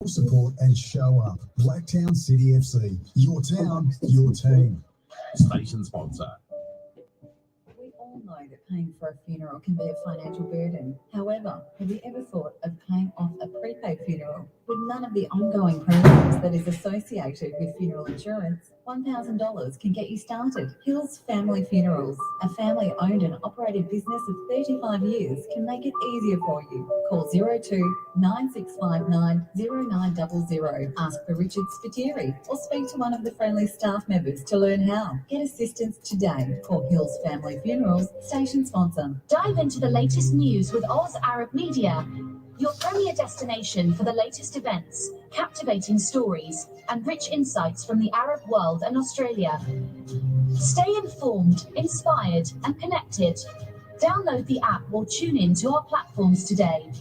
support and show up. Blacktown City FC, your town, your team. Station sponsor. We all know that paying for a funeral can be a financial burden. However, have you ever thought of paying off a prepaid funeral? With none of the ongoing premiums that is associated with funeral insurance, $1,000 can get you started. Hills Family Funerals, a family-owned and operated business of 35 years, can make it easier for you. Call 02 9659 0900. Ask for Richard Spiteri or speak to one of the friendly staff members to learn how. Get assistance today. Call Hills Family Funerals, station sponsor. Dive into the latest news with Oz Arab Media, your premier destination for the latest events, captivating stories, and rich insights from the Arab world and Australia. Stay informed, inspired, and connected. Download the app or tune in to our platforms today.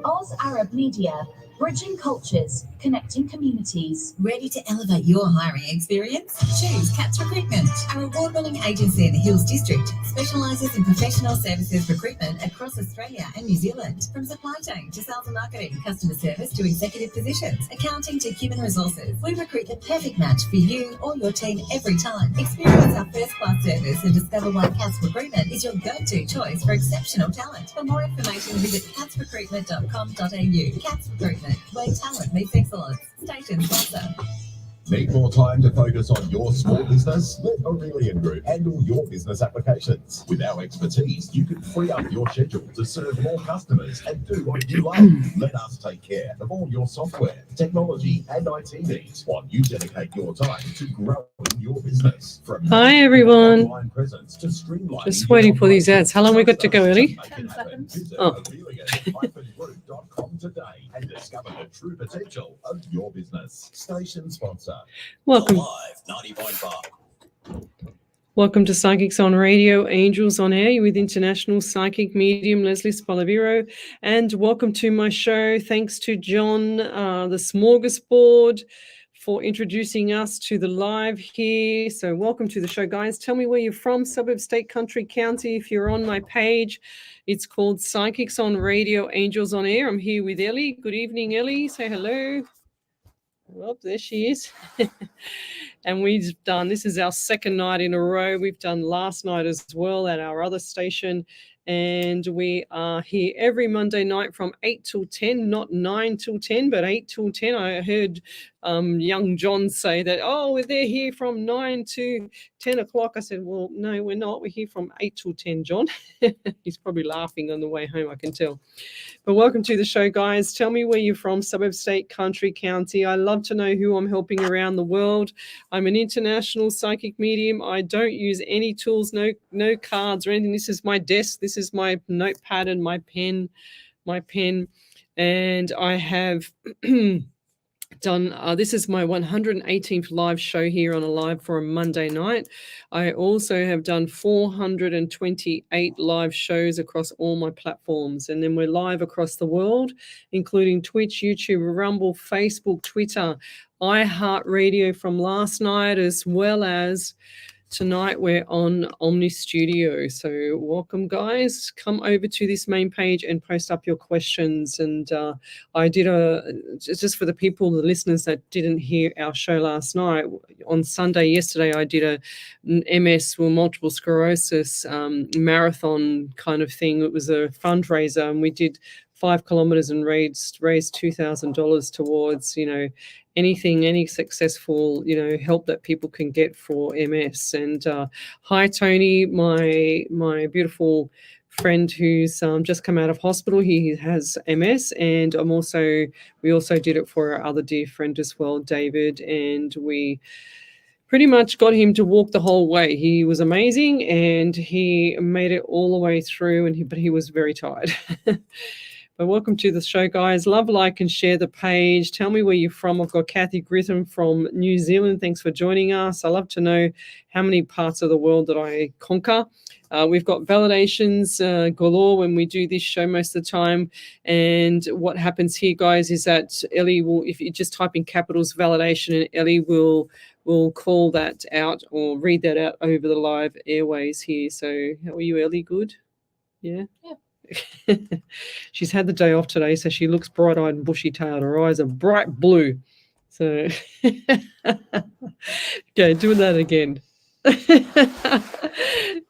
Oz Arab Media, bridging cultures, connecting communities. Ready to elevate your hiring experience? Choose Cats Recruitment. Our award-winning agency in the Hills District specialises in professional services recruitment across Australia and New Zealand. From supply chain to sales and marketing, customer service to executive positions, accounting to human resources, we recruit the perfect match for you or your team every time. Experience our first-class service and discover why Cats Recruitment is your go-to choice for exceptional talent. For more information, visit catsrecruitment.com.au. Cats Recruitment, where talent meets excellence. Station sponsor. Need more time to focus on your small business? Let Aurelian Group handle your business applications. With our expertise, you can free up your schedule to serve more customers and do what you love. Let us take care of all your software, technology, and IT needs while you dedicate your time to growing your business. From Hi, everyone. online presence to streamlining Just waiting for these ads. How long we got to go, Ellie? 10 seconds. Visit Oh. Aurelian-group.com today and discover the true potential of your business. Station sponsor. Welcome. Live 90.5. Welcome to Psychics on Radio, Angels on Air with International Psychic Medium Lesley Spaliviero. And welcome to my show. Thanks to John, the Smorgasbord, for introducing us to the live here. So welcome to the show, guys. Tell me where you're from, suburb, state, country, county. If you're on my page, it's called Psychics on Radio, Angels on Air. I'm here with Ellie. Good evening, Ellie. Say hello. Well, there she is. And we've done, this is our second night in a row. We've done last night as well at our other station. And we are here every Monday night from 8 till 10, not 9 till 10, but 8 till 10. I heard young John say that, oh, they're here from 9 to 10 o'clock. I said, well, no, we're not. We're here from 8 till 10, John. He's probably laughing on the way home, I can tell. But welcome to the show, guys. Tell me where you're from, suburb, state, country, county. I love to know who I'm helping around the world. I'm an international psychic medium. I don't use any tools, no cards or anything. This is my desk. This is my notepad and my pen. And I have done, this is my 118th live show here on a live for a Monday night. I also have done 428 live shows across all my platforms. And then we're live across the world, including Twitch, YouTube, Rumble, Facebook, Twitter, iHeartRadio from last night, as well as tonight we're on Omni Studio. So welcome, guys. Come over to this main page and post up your questions. And I did just for the people, the listeners that didn't hear our show last night, on Sunday yesterday, I did an MS, or multiple sclerosis marathon kind of thing. It was a fundraiser, and we did 5 kilometers and raised $2,000 towards, any successful, help that people can get for MS. And hi, Tony, my beautiful friend who's just come out of hospital. He has MS, and we also did it for our other dear friend as well, David, and we pretty much got him to walk the whole way. He was amazing, and he made it all the way through, but he was very tired. But welcome to the show, guys. Love, like, and share the page. Tell me where you're from. I've got Kathy Grissom from New Zealand. Thanks for joining us. I love to know how many parts of the world that I conquer. We've got validations galore when we do this show most of the time. And what happens here, guys, is that Ellie will, if you just type in capitals validation, and Ellie will call that out or read that out over the live airways here. So how are you, Ellie? Good? Yeah? Yeah. She's had the day off today, so she looks bright-eyed and bushy-tailed. Her eyes are bright blue. So, okay, doing that again.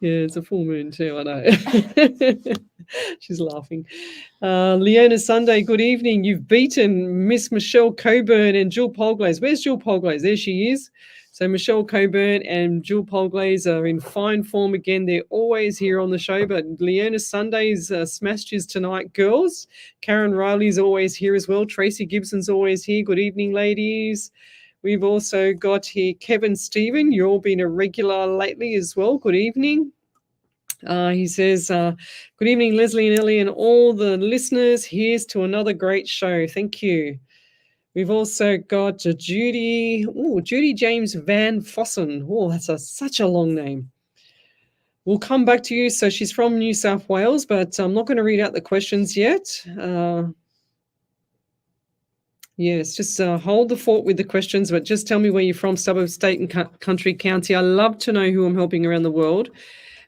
Yeah, it's a full moon too, I know. She's laughing. Leona Sunday, good evening. You've beaten Miss Michelle Coburn and Jill Polglaze. Where's Jill Polglaze? There she is. So Michelle Coburn and Jill Polglaze are in fine form again. They're always here on the show, but Leona Sunday's smashed his tonight, girls. Karen Riley's always here as well. Tracy Gibson's always here. Good evening, ladies. We've also got here Kevin Stephen. You've all been a regular lately as well. Good evening. He says, good evening, Leslie and Ellie and all the listeners. Here's to another great show. Thank you. We've also got Judy James Van Fossen. Oh, that's such a long name. We'll come back to you. So she's from New South Wales, but I'm not going to read out the questions yet. Yes, just hold the fort with the questions, but just tell me where you're from, suburb, state, and country, county. I love to know who I'm helping around the world,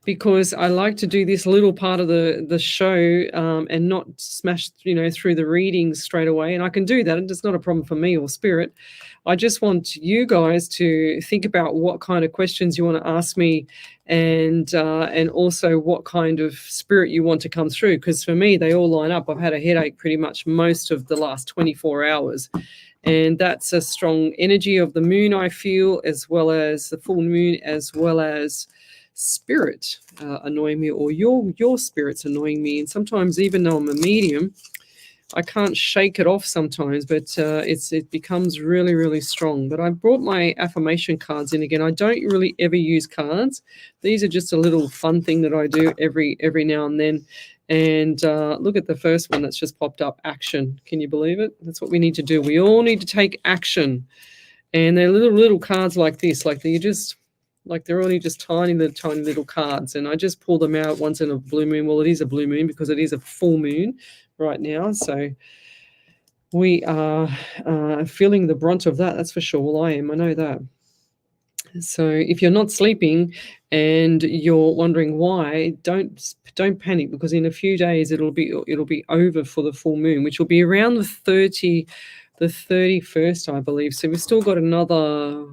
because I like to do this little part of the show and not smash, through the readings straight away. And I can do that. It's not a problem for me or Spirit. I just want you guys to think about what kind of questions you want to ask me, and also what kind of spirit you want to come through. Because for me, they all line up. I've had a headache pretty much most of the last 24 hours. And that's a strong energy of the moon, I feel, as well as the full moon, as well as spirit annoying me, or your spirit's annoying me. And sometimes, even though I'm a medium, I can't shake it off sometimes, but it becomes really, really strong. But I brought my affirmation cards in again. I don't really ever use cards. These are just a little fun thing that I do every now and then. And look at the first one that's just popped up, action. Can you believe it? That's what we need to do. We all need to take action. And they're little cards like this, they're only just tiny little cards. And I just pull them out once in a blue moon. Well, it is a blue moon because it is a full moon right now. So we are feeling the brunt of that. That's for sure. Well, I am. I know that. So if you're not sleeping and you're wondering why, don't panic, because in a few days it'll be over for the full moon, which will be around the 31st, I believe. So we've still got another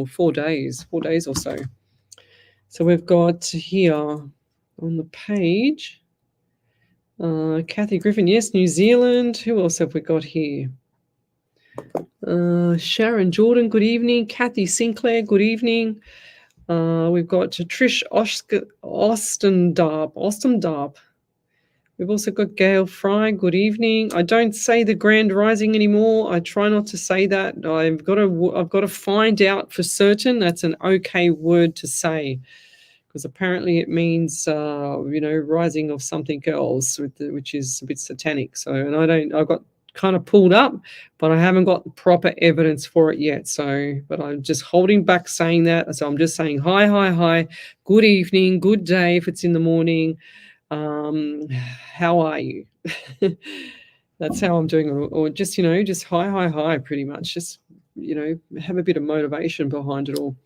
4 days or so. So we've got here on the page, Kathy Griffin, yes, New Zealand. Who else have we got here? Sharon Jordan, good evening. Kathy Sinclair, good evening. We've got Trish Ostendarp. We've also got Gail Fry, good evening. I don't say the grand rising anymore. I try not to say that. I've got to find out for certain that's an okay word to say, because apparently it means rising of something else, which is a bit satanic. So, and I got kind of pulled up, but I haven't got proper evidence for it yet. So, but I'm just holding back saying that. So I'm just saying hi, good evening, good day if it's in the morning. How are you? That's how I'm doing it. Or just, just hi, pretty much. Just, have a bit of motivation behind it all.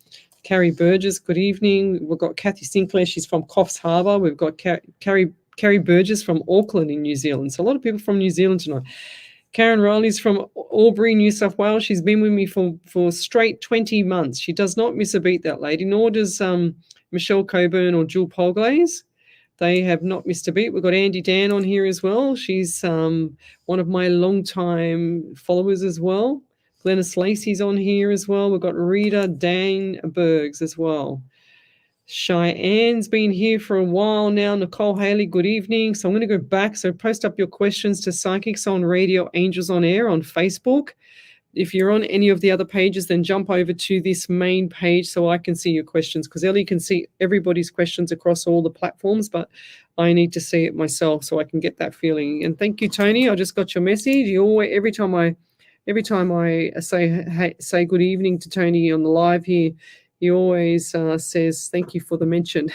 Carrie Burgess, good evening. We've got Kathy Sinclair. She's from Coffs Harbour. We've got Carrie Burgess from Auckland in New Zealand. So a lot of people from New Zealand tonight. Karen Riley's from Albury, New South Wales. She's been with me for straight 20 months. She does not miss a beat, that lady, nor does Michelle Coburn or Jill Polglaze. They have not missed a beat. We've got Andy Dan on here as well. She's one of my long-time followers as well. Glennis Lacey's on here as well. We've got Rita Dan Bergs as well. Cheyenne's been here for a while now. Nicole Haley, good evening. So I'm going to go back. So post up your questions to Psychics on Radio, Angels on Air on Facebook. If you're on any of the other pages, then jump over to this main page so I can see your questions, because Ellie can see everybody's questions across all the platforms, but I need to see it myself so I can get that feeling. And thank you, Tony. I just got your message. You always, every time I say good evening to Tony on the live here, he always says thank you for the mention.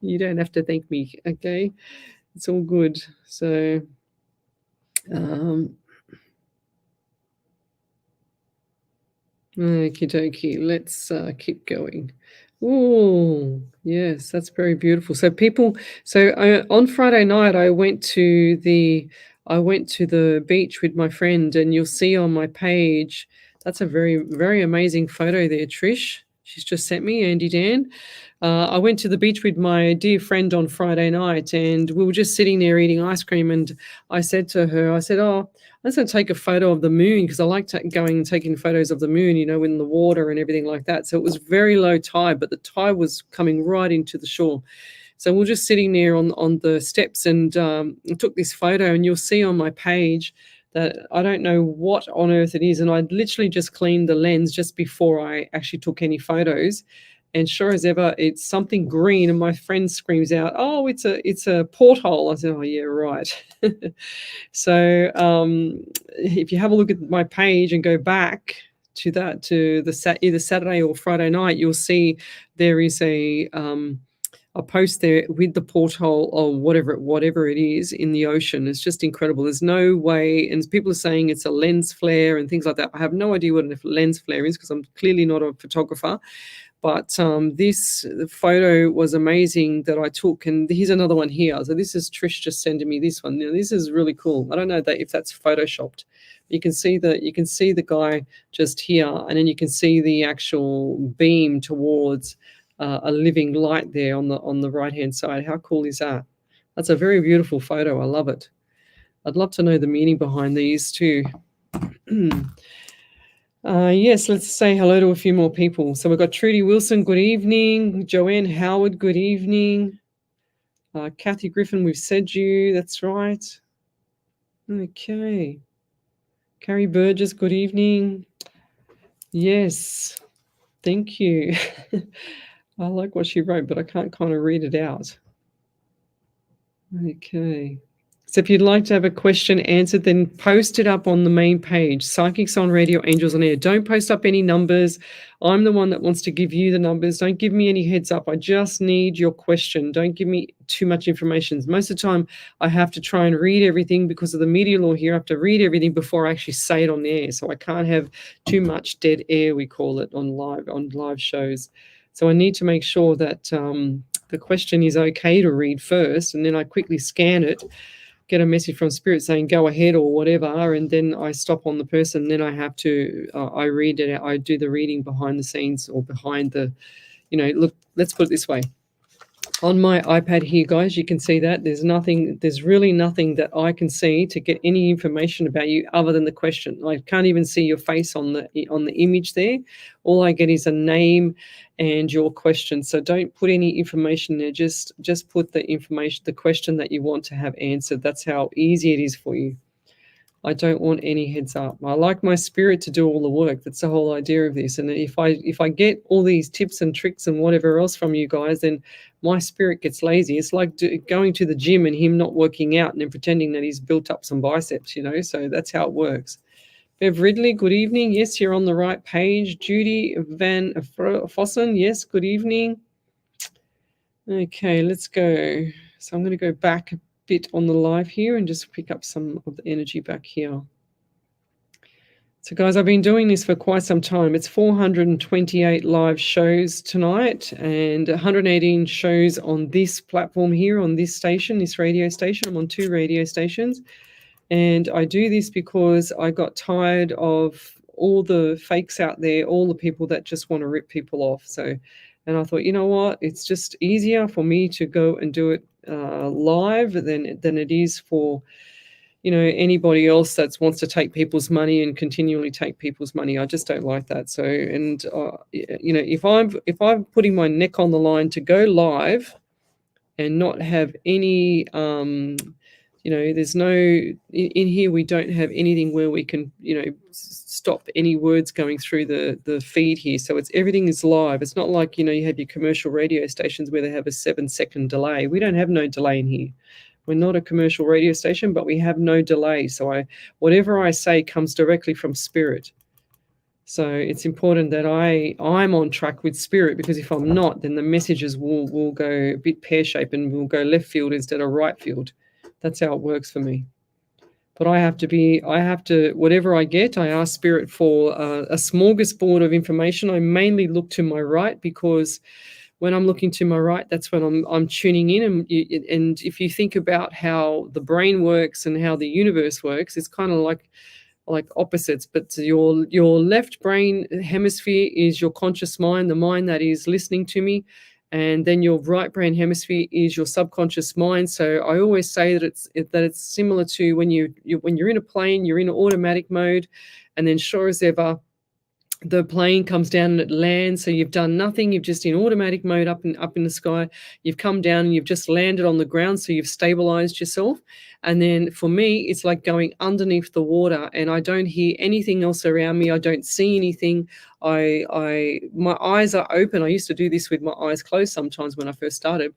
You don't have to thank me, okay? It's all good. So okie dokie, let's keep going. Oh, yes, that's very beautiful. So on Friday night, I went to the beach with my friend, and you'll see on my page, that's a very, very amazing photo there, Trish. She's just sent me, Andy Dan. I went to the beach with my dear friend on Friday night, and we were just sitting there eating ice cream. And I said to her, "Oh, I'm going to take a photo of the moon because I like going and taking photos of the moon, in the water and everything like that." So it was very low tide, but the tide was coming right into the shore. So we're just sitting there on the steps, and I took this photo, and you'll see on my page that I don't know what on earth it is, and I'd literally just cleaned the lens just before I actually took any photos. And sure as ever, it's something green, and my friend screams out, "Oh, it's a porthole." I said, "Oh yeah, right." So if you have a look at my page and go back to either Saturday or Friday night, you'll see there is a post there with the porthole or whatever it is in the ocean. It's just incredible. There's no way, and people are saying it's a lens flare and things like that. I have no idea what a lens flare is because I'm clearly not a photographer. But this photo was amazing that I took, and here's another one here. So this is Trish just sending me this one. Now, this is really cool. I don't know if that's photoshopped. You can see the guy just here, and then you can see the actual beam towards a living light there on the right hand side. How cool is that? That's a very beautiful photo. I love it. I'd love to know the meaning behind these too. Yes, let's say hello to a few more people. So we've got Trudy Wilson, good evening. Joanne Howard, good evening. Kathy Griffin, we've said you, that's right. Okay. Carrie Burgess, good evening. Yes, thank you. I like what she wrote, but I can't kind of read it out. Okay. So if you'd like to have a question answered, then post it up on the main page, Psychics on Radio, Angels on Air. Don't post up any numbers. I'm the one that wants to give you the numbers. Don't give me any heads up. I just need your question. Don't give me too much information. Most of the time, I have to try and read everything because of the media law here. I have to read everything before I actually say it on the air. So I can't have too much dead air, we call it, on live shows. So I need to make sure that the question is okay to read first, and then I quickly scan it, get a message from Spirit saying go ahead or whatever, and then I stop on the person. Then I have to I read it. I do the reading behind the scenes or behind the, look. Let's put it this way. On my iPad here, guys, you can see that there's really nothing that I can see to get any information about you other than the question. I can't even see your face on the image there. All I get is a name and your question. So don't put any information there. Just put the information, the question that you want to have answered. That's how easy it is for you. I don't want any heads up. I like my spirit to do all the work. That's the whole idea of this. And if I get all these tips and tricks and whatever else from you guys, then my spirit gets lazy. It's like going to the gym and him not working out and then pretending that he's built up some biceps, So that's how it works. Bev Ridley, good evening. Yes, you're on the right page. Judy Van Fossen, yes, good evening. Okay, let's go. So I'm going to go back a bit on the live here and just pick up some of the energy back here. So guys, I've been doing this for quite some time. It's 428 live shows tonight and 118 shows on this platform here, on this station, this radio station. I'm on 2 radio stations. And I do this because I got tired of all the fakes out there, all the people that just want to rip people off. And I thought, you know what? It's just easier for me to go and do it live than it is for, anybody else that wants to take people's money and continually take people's money. I just don't like that. So, and if I'm putting my neck on the line to go live and not have any, there's no in here. We don't have anything where we can, stop any words going through the feed here. So everything is live. It's not like, you have your commercial radio stations where they have a 7-second delay. We don't have no delay in here. We're not a commercial radio station, but we have no delay. So whatever I say comes directly from Spirit. So it's important that I'm on track with Spirit, because if I'm not, then the messages will go a bit pear-shaped and will go left field instead of right field. That's how it works for me. But whatever I get, I ask Spirit for a smorgasbord of information. I mainly look to my right, because when I'm looking to my right, that's when I'm tuning in. And if you think about how the brain works and how the universe works, it's kind of like opposites. But your left brain hemisphere is your conscious mind, the mind that is listening to me. And then your right brain hemisphere is your subconscious mind. So I always say that it's similar to when you're in a plane, you're in automatic mode, and then sure as ever, the plane comes down and it lands. So you've done nothing. You've just in automatic mode up in the sky. You've come down and you've just landed on the ground. So you've stabilized yourself. And then for me, it's like going underneath the water, and I don't hear anything else around me. I don't see anything. My eyes are open. I used to do this with my eyes closed sometimes when I first started.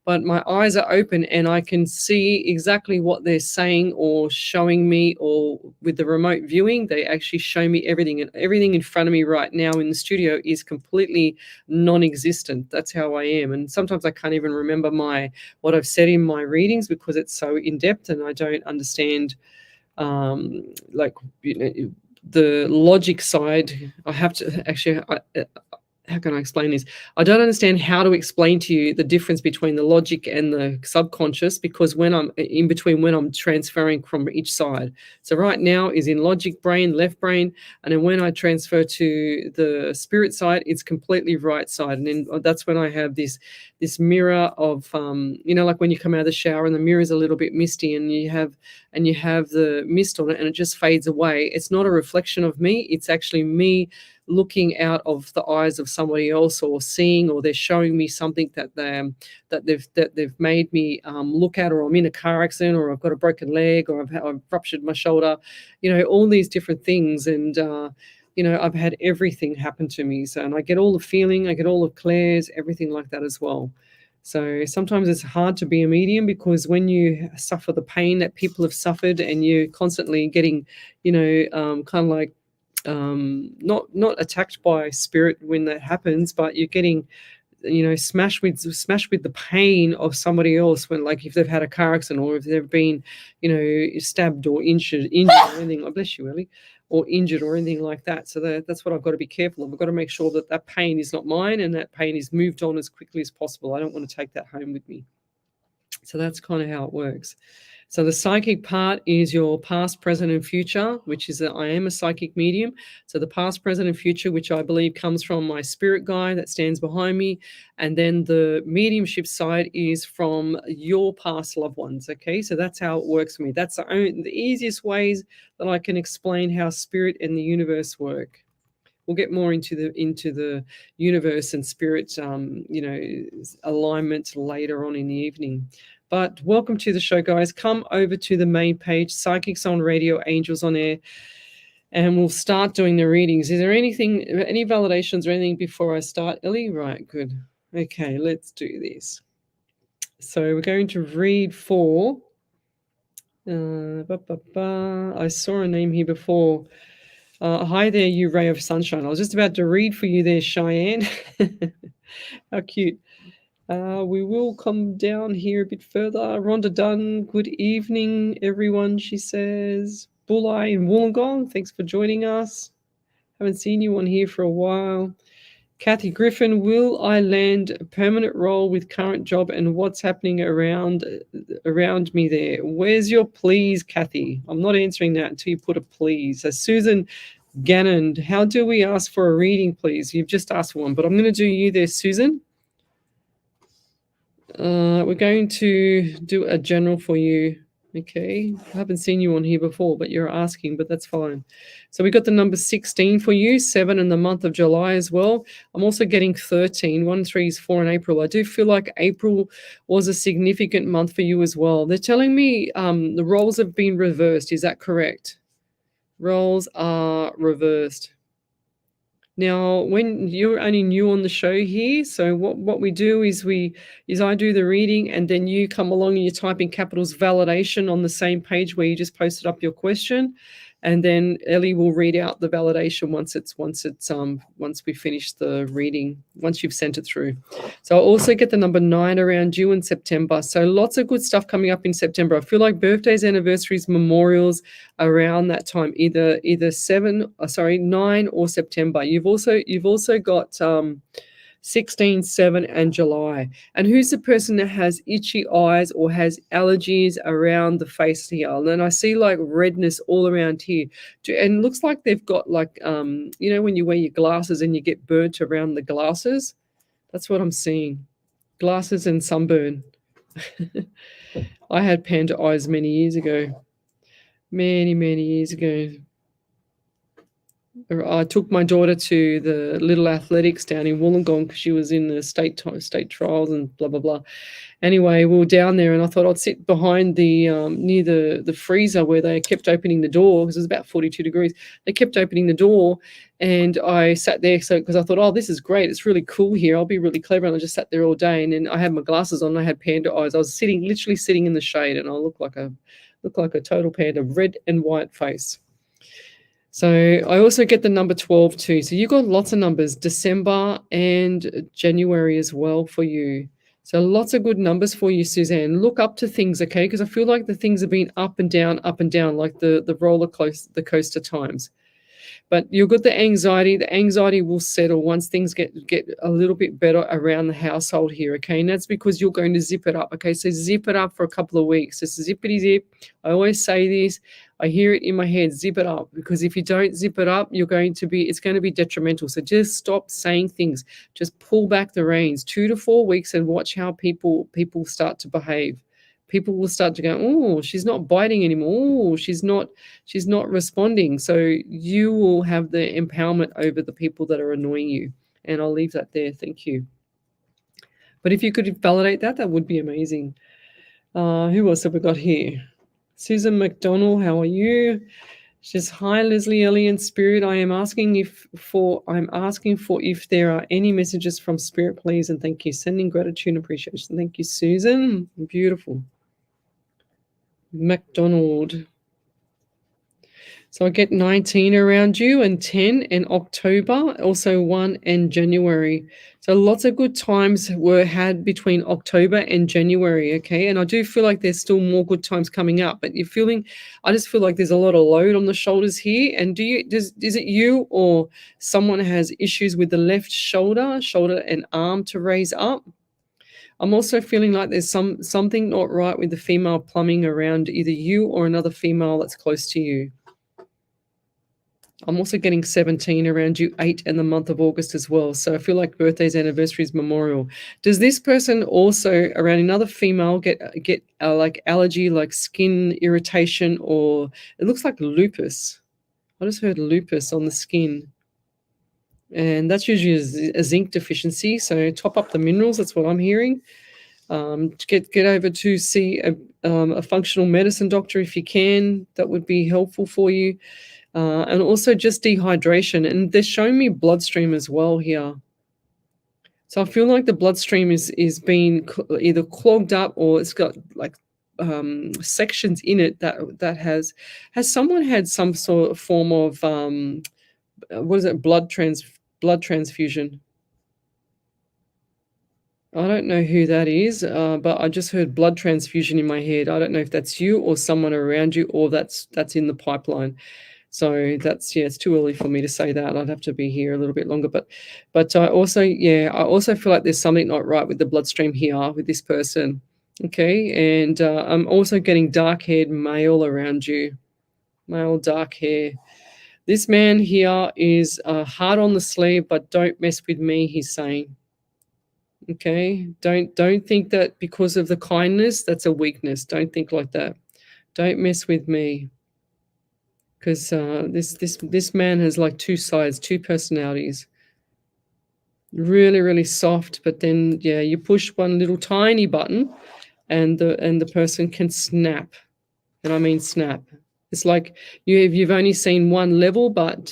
But my eyes are open and I can see exactly what they're saying or showing me, or with the remote viewing, they actually show me everything. And everything in front of me right now in the studio is completely non-existent. That's how I am. And sometimes I can't even remember what I've said in my readings because it's so in-depth and I don't understand the logic side. I have to actually... how can I explain this? I don't understand how to explain to you the difference between the logic and the subconscious, because when I'm transferring from each side. So right now is in logic brain, left brain, and then when I transfer to the spirit side, it's completely right side. And then that's when I have this mirror of, like when you come out of the shower and the mirror is a little bit misty and you have the mist on it and it just fades away. It's not a reflection of me. It's actually me looking out of the eyes of somebody else, or seeing, or they're showing me something that they've made me look at, or I'm in a car accident, or I've got a broken leg, or I've ruptured my shoulder, all these different things. And I've had everything happen to me. So, and I get all the feeling, I get all the clairs, everything like that as well. So sometimes it's hard to be a medium, because when you suffer the pain that people have suffered and you're constantly getting, kind of like, not attacked by spirit when that happens, but you're getting smashed with the pain of somebody else, when, like, if they've had a car accident, or if they've been stabbed or injured or anything. Oh, bless you, Ellie. Or injured or anything like that. So that's what I've got to be careful of. I've got to make sure that pain is not mine, and that pain is moved on as quickly as possible. I don't want to take that home with me. So that's kind of how it works. So the psychic part is your past, present, and future, which is that I am a psychic medium. So the past, present, and future, which I believe comes from my spirit guide that stands behind me. And then the mediumship side is from your past loved ones. Okay, so that's how it works for me. That's the easiest ways that I can explain how spirit and the universe work. We'll get more into the universe and spirit, alignment later on in the evening. But welcome to the show, guys. Come over to the main page, Psychics on Radio, Angels on Air, and we'll start doing the readings. Is there any validations or anything before I start, Ellie? Right, good. Okay, let's do this. So we're going to read for... I saw a name here before. Hi there, you ray of sunshine. I was just about to read for you there, Cheyenne. How cute. We will come down here a bit further. Rhonda Dunn, good evening, everyone, she says. Bulleye in Wollongong, thanks for joining us. Haven't seen you on here for a while. Kathy Griffin, will I land a permanent role with current job, and what's happening around me there? Where's your please, Kathy? I'm not answering that until you put a please. So Susan Gannon, how do we ask for a reading, please? You've just asked for one, but I'm going to do you there, Susan. We're going to do a general for you. Okay, I haven't seen you on here before, but you're asking, but that's fine. So we got the number 16 for you, 7 in the month of July as well. I'm also getting 13, 1, 3 is 4 in April. I do feel like April was a significant month for you as well. They're telling me the roles have been reversed. Is that correct? Roles are reversed. Now, when you're only new on the show here, so what we do is I do the reading, and then you come along and you type in capitals validation on the same page where you just posted up your question. and then Ellie will read out the validation once we finish the reading, once you've sent it through. So I'll also get the number 9 around you in September. So lots of good stuff coming up in September. I feel like birthdays, anniversaries, memorials around that time, either 9 or September. You've also got 16, 7, and July. And who's the person that has itchy eyes or has allergies around the face here? And then I see like redness all around here. And it looks like they've got like, you know, when you wear your glasses and you get burnt around the glasses? That's what I'm seeing. Glasses and sunburn. I had panda eyes many years ago. Many, many years ago. I took my daughter to the Little Athletics down in Wollongong because she was in the state trials and blah, blah, blah. Anyway, we were down there and I thought I'd sit behind the near the freezer where they kept opening the door because it was about 42 degrees. They kept opening the door and I sat there because I thought, oh, this is great. It's really cool here. I'll be really clever. And I just sat there all day and then I had my glasses on and I had panda eyes. I was literally sitting in the shade and I looked like a total panda, red and white face. So I also get the number 12 too. So you got lots of numbers, December and January as well for you. So lots of good numbers for you, Suzanne. Look up to things, okay? Because I feel like the things have been up and down, like the roller coaster times. But you've got the anxiety. The anxiety will settle once things get a little bit better around the household here, okay? And that's because you're going to zip it up, okay? So zip it up for a couple of weeks. Just zippity zip. I always say this. I hear it in my head, zip it up. Because if you don't zip it up, it's going to be detrimental. So just stop saying things. Just pull back the reins 2 to 4 weeks and watch how people start to behave. People will start to go, oh, she's not biting anymore. Oh, she's not responding. So you will have the empowerment over the people that are annoying you. And I'll leave that there. Thank you. But if you could validate that, that would be amazing. Who else have we got here? Susan McDonald, how are you? She says, hi, Leslie, Ellie, and Spirit. I'm asking for if there are any messages from Spirit, please, and thank you. Sending gratitude and appreciation. Thank you, Susan. Beautiful. McDonald. So I get 19 around you and 10 in October, also 1 in January. So lots of good times were had between October and January, okay? And I do feel like there's still more good times coming up, but I just feel like there's a lot of load on the shoulders here. And is it you or someone has issues with the left shoulder and arm to raise up? I'm also feeling like there's something not right with the female plumbing around either you or another female that's close to you. I'm also getting 17 around you, 8 in the month of August as well. So I feel like birthdays, anniversaries, memorial. Does this person also around another female get like allergy, like skin irritation, or it looks like lupus? I just heard lupus on the skin. And that's usually a zinc deficiency. So top up the minerals. That's what I'm hearing. Get over to see a functional medicine doctor if you can. That would be helpful for you. And also just dehydration. And they're showing me bloodstream as well here. So I feel like the bloodstream is being either clogged up or it's got like sections in it that has someone had some sort of form of blood transfusion. I don't know who that is, but I just heard blood transfusion in my head. I don't know if that's you or someone around you or that's in the pipeline. So it's too early for me to say that. I'd have to be here a little bit longer. But I also feel like there's something not right with the bloodstream here with this person. Okay, and I'm also getting dark-haired male around you. Male dark hair. This man here is hard on the sleeve, but don't mess with me, he's saying. Okay, don't think that because of the kindness, that's a weakness. Don't think like that. Don't mess with me. Because this man has like two sides, two personalities. Really, really soft, but then you push one little tiny button, and the person can snap, and I mean snap. It's like you've only seen one level, but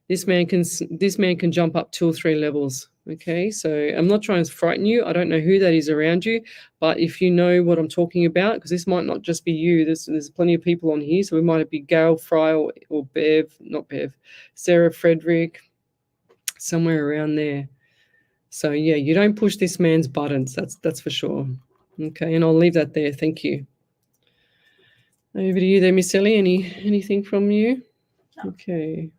this man can jump up 2 or 3 levels. Okay, so I'm not trying to frighten you. I don't know who that is around you, but if you know what I'm talking about, because this might not just be you. There's plenty of people on here, so we might be Gail Fry or Bev, not Bev, Sarah Frederick, somewhere around there. So yeah, you don't push this man's buttons. That's for sure. Okay, and I'll leave that there. Thank you. Over to you there, Miss Ellie. Anything from you? No. Okay.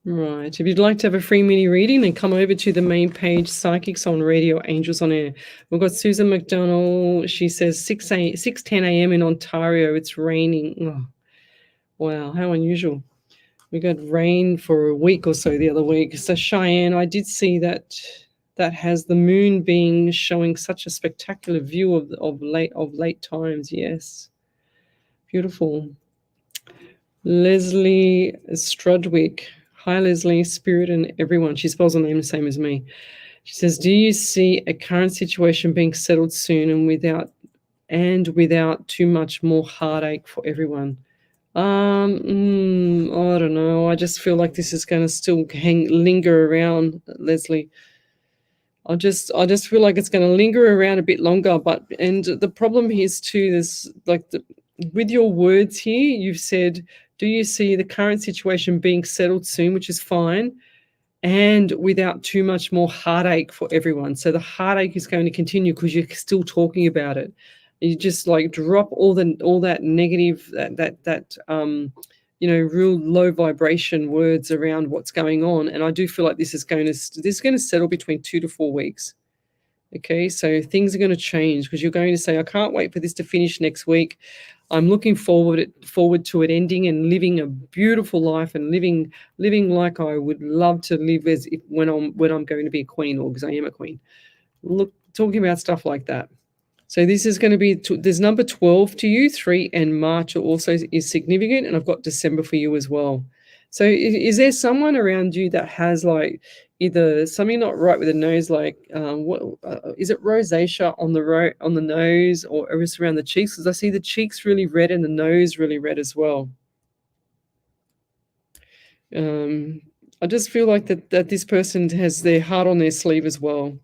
Right. If you'd like to have a free mini reading, then come over to the main page, Psychics on Radio, Angels on Air. We've got Susan McDonald. She says 6:10 a.m. in Ontario. It's raining. Oh, wow, how unusual. We got rain for a week or so the other week. So Cheyenne, I did see that has the moon being showing such a spectacular view of late times. Yes, beautiful. Leslie Strudwick. Hi, Leslie, Spirit, and everyone. She spells her name the same as me. She says, "Do you see a current situation being settled soon and without too much more heartache for everyone?" I don't know. I just feel like this is going to still linger around, Leslie. I just feel like it's going to linger around a bit longer. And the problem is too, with your words here, you've said, do you see the current situation being settled soon, which is fine, and without too much more heartache for everyone? So the heartache is going to continue because you're still talking about it. You just like drop all that negative, real low vibration words around what's going on. And I do feel like this is going to settle between 2 to 4 weeks. Okay, so things are going to change because you're going to say, I can't wait for this to finish next week. I'm looking forward to it ending and living a beautiful life and living like I would love to live when I'm going to be a queen, or because I am a queen. Look, talking about stuff like that. So this is going to be, there's number 12 to you, 3 and March also is significant, and I've got December for you as well. So is there someone around you that has like either something not right with the nose, like is it rosacea on the nose, or just around the cheeks? Because I see the cheeks really red and the nose really red as well. I just feel like that this person has their heart on their sleeve as well.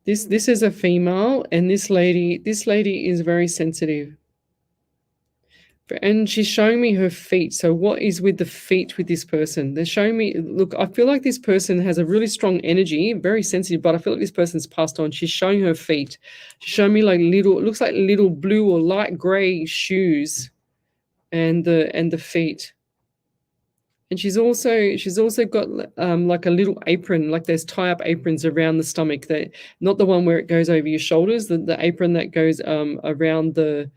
This is a female, and this lady is very sensitive. And she's showing me her feet. So what is with the feet with this person? They're showing me, look, I feel like this person has a really strong energy, very sensitive, but I feel like this person's passed on. She's showing her feet. She's showing me like looks like little blue or light gray shoes and the feet. And she's also got like a little apron, like there's tie-up aprons around the stomach, that not the one where it goes over your shoulders, the apron that goes around the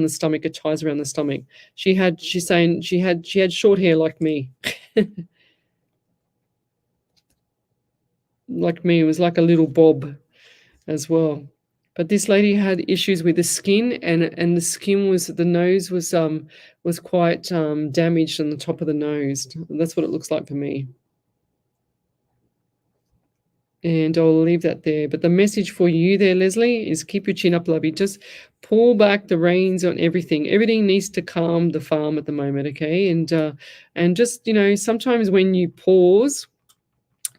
stomach, it ties around the stomach. She's saying she had short hair like me. Like me, it was like a little bob as well. But this lady had issues with the skin, and the skin the nose was quite damaged on the top of the nose. That's what it looks like for me. And I'll leave that there. But the message for you there, Leslie, is keep your chin up, lovey. Just pull back the reins on everything. Everything needs to calm the farm at the moment, okay? And just, sometimes when you pause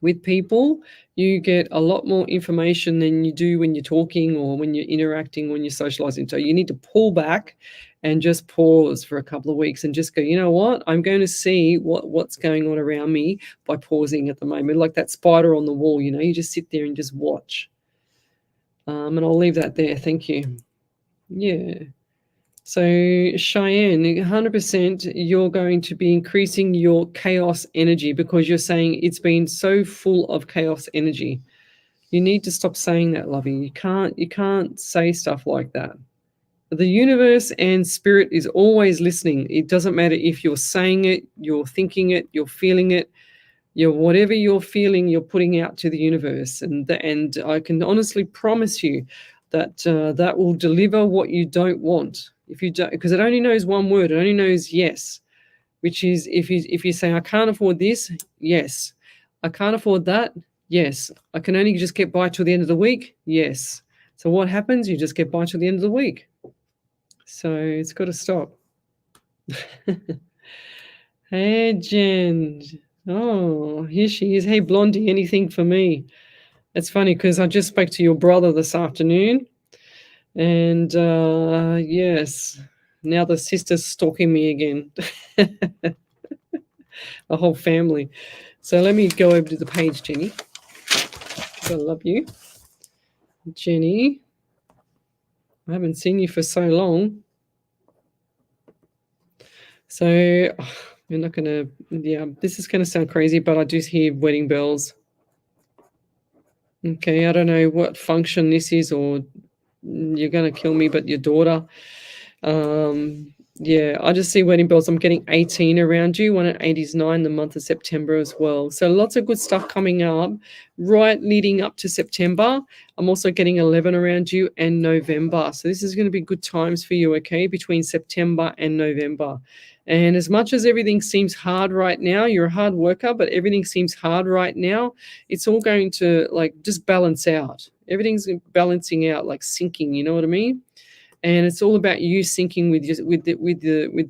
with people, you get a lot more information than you do when you're talking or when you're interacting, when you're socializing. So you need to pull back and just pause for a couple of weeks and just go, you know what? I'm going to see what's going on around me by pausing at the moment, like that spider on the wall, you just sit there and just watch. And I'll leave that there. Thank you. Yeah. So Cheyenne, 100% you're going to be increasing your chaos energy because you're saying it's been so full of chaos energy. You need to stop saying that, lovey. You can't say stuff like that. The universe and spirit is always listening. It doesn't matter if you're saying it, you're thinking it, you're feeling it. Whatever you're feeling, you're putting out to the universe. And I can honestly promise you that that will deliver what you don't want. If you don't, because it only knows one word. It only knows yes, which is if you say, I can't afford this, yes. I can't afford that, yes. I can only just get by till the end of the week, yes. So what happens? You just get by till the end of the week. So it's got to stop. Hey, Jen. Oh, here she is. Hey, Blondie, anything for me? It's funny because I just spoke to your brother this afternoon. And yes, now the sister's stalking me again. The whole family. So let me go over to the page, Jenny. I love you. Jenny, I haven't seen you for so long. So we're not going to, yeah, this is going to sound crazy, but I do hear wedding bells. Okay, I don't know what function this is, or you're going to kill me, but your daughter. Yeah, I just see wedding bells. I'm getting 18 around you. 1 at 8 is 9, the month of September as well. So lots of good stuff coming up right leading up to September. I'm also getting 11 around you and November. So this is going to be good times for you, okay, between September and November. And as much as everything seems hard right now, you're a hard worker, but everything seems hard right now, it's all going to like just balance out. Everything's balancing out, like sinking, you know what I mean? And it's all about you syncing with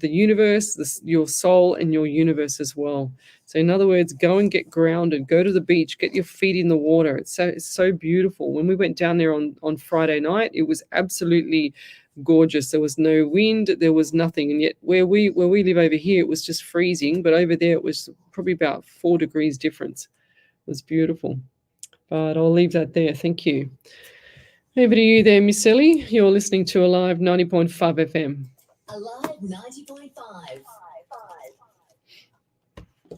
the universe, your soul, and your universe as well. So, in other words, go and get grounded. Go to the beach. Get your feet in the water. It's so beautiful. When we went down there on Friday night, it was absolutely gorgeous. There was no wind. There was nothing. And yet, where we live over here, it was just freezing. But over there, it was probably about 4 degrees difference. It was beautiful. But I'll leave that there. Thank you. Over to you there, Miss Ellie. You're listening to Alive 90.5 FM. Alive 90.5.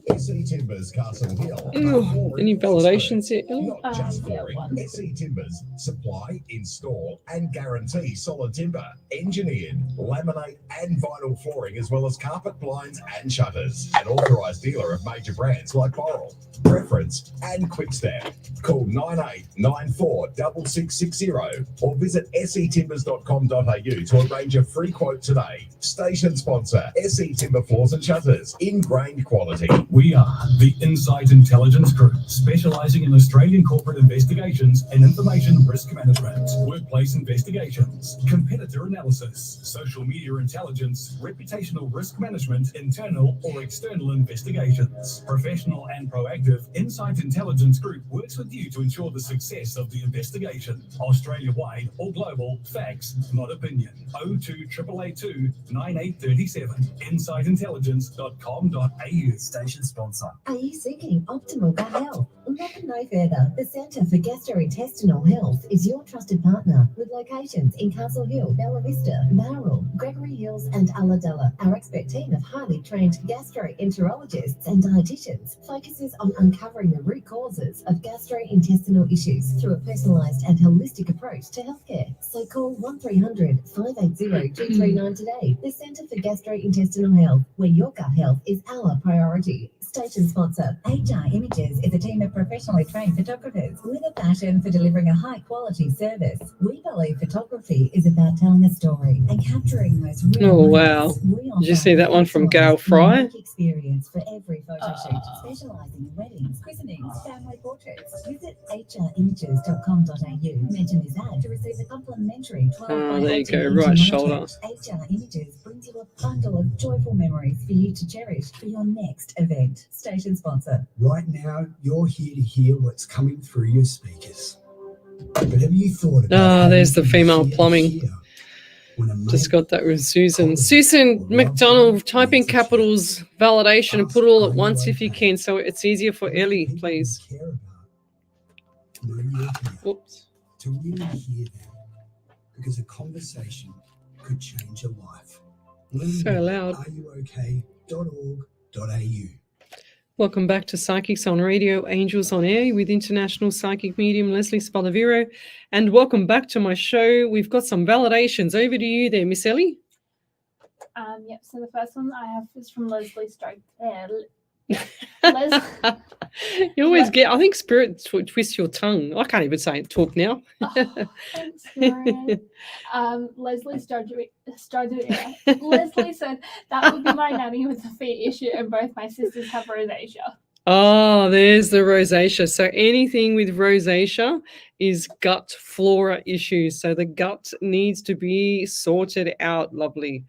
SE Timbers Castle Hill. Ooh, any validations yet, Ellie? Not just flooring. SE Timbers supply, install, and guarantee solid timber, engineered, laminate, and vinyl flooring, as well as carpet, blinds, and shutters. An authorised dealer of major brands like Boral, Preference, and Quickstep. Call 9894 6660 or visit setimbers.com.au to arrange a free quote today. Station sponsor, SE Timber Floors and Shutters, ingrained quality. We are the Insight Intelligence Group, specialising in Australian corporate investigations and information risk management, workplace investigations, competitor analysis, social media intelligence, reputational risk management, internal or external investigations. Professional and proactive, Insight Intelligence Group works with you to ensure the success of the investigation. Australia-wide or global, facts, not opinion. 02 882 9837. InsightIntelligence.com.au. Station sponsor. Are you seeking optimal gut health? Look no further. The Centre for Gastrointestinal Health is your trusted partner with locations in Castle Hill, Bella Vista, Bowral, Gregory Hills and Ulladulla. Our expert team of highly trained gastroenterologists and dietitians focuses on uncovering the root causes of gastrointestinal issues through a personalised and holistic approach to healthcare. So call 1300 580 239 today. The Centre for Gastrointestinal Health, where your gut health is our priority. Station sponsor. HR Images is a team of professionally trained photographers with a passion for delivering a high-quality service. We believe photography is about telling a story and capturing those real Oh, moments. wow. Did you see that one from Gail Fry? Unique experience for every photo shoot, specialising in weddings, christenings, family portraits. Visit hrimages.com.au. Mention this ad to receive a complimentary 12 Oh, there you go, right shoulder. HR Images brings you a bundle of joyful memories for you to cherish for your next event. Station sponsor. Right now, you're here to hear what's coming through your speakers. But have you thought about there's the female plumbing. Just got that with Susan. Susan McDonald, type in capitals, validation, and put it all at once if you can, so it's easier for Ellie, please. Oops. To really hear them, because a conversation could change your life. So loud. areyouok.org.au. Welcome back to Psychics on Radio, Angels on Air with international psychic medium Lesley Spaliviero. And welcome back to my show. We've got some validations. Over to you there, Miss Ellie. Yep, so the first one I have is from Lesley You always get, I think spirit twists your tongue. I can't even say it, talk now. Thanks, Marianne. Lesley Leslie said that would be my nanny with a feet issue, and both my sisters have rosacea. Oh, there's the rosacea. So anything with rosacea is gut flora issues. So the gut needs to be sorted out, lovely.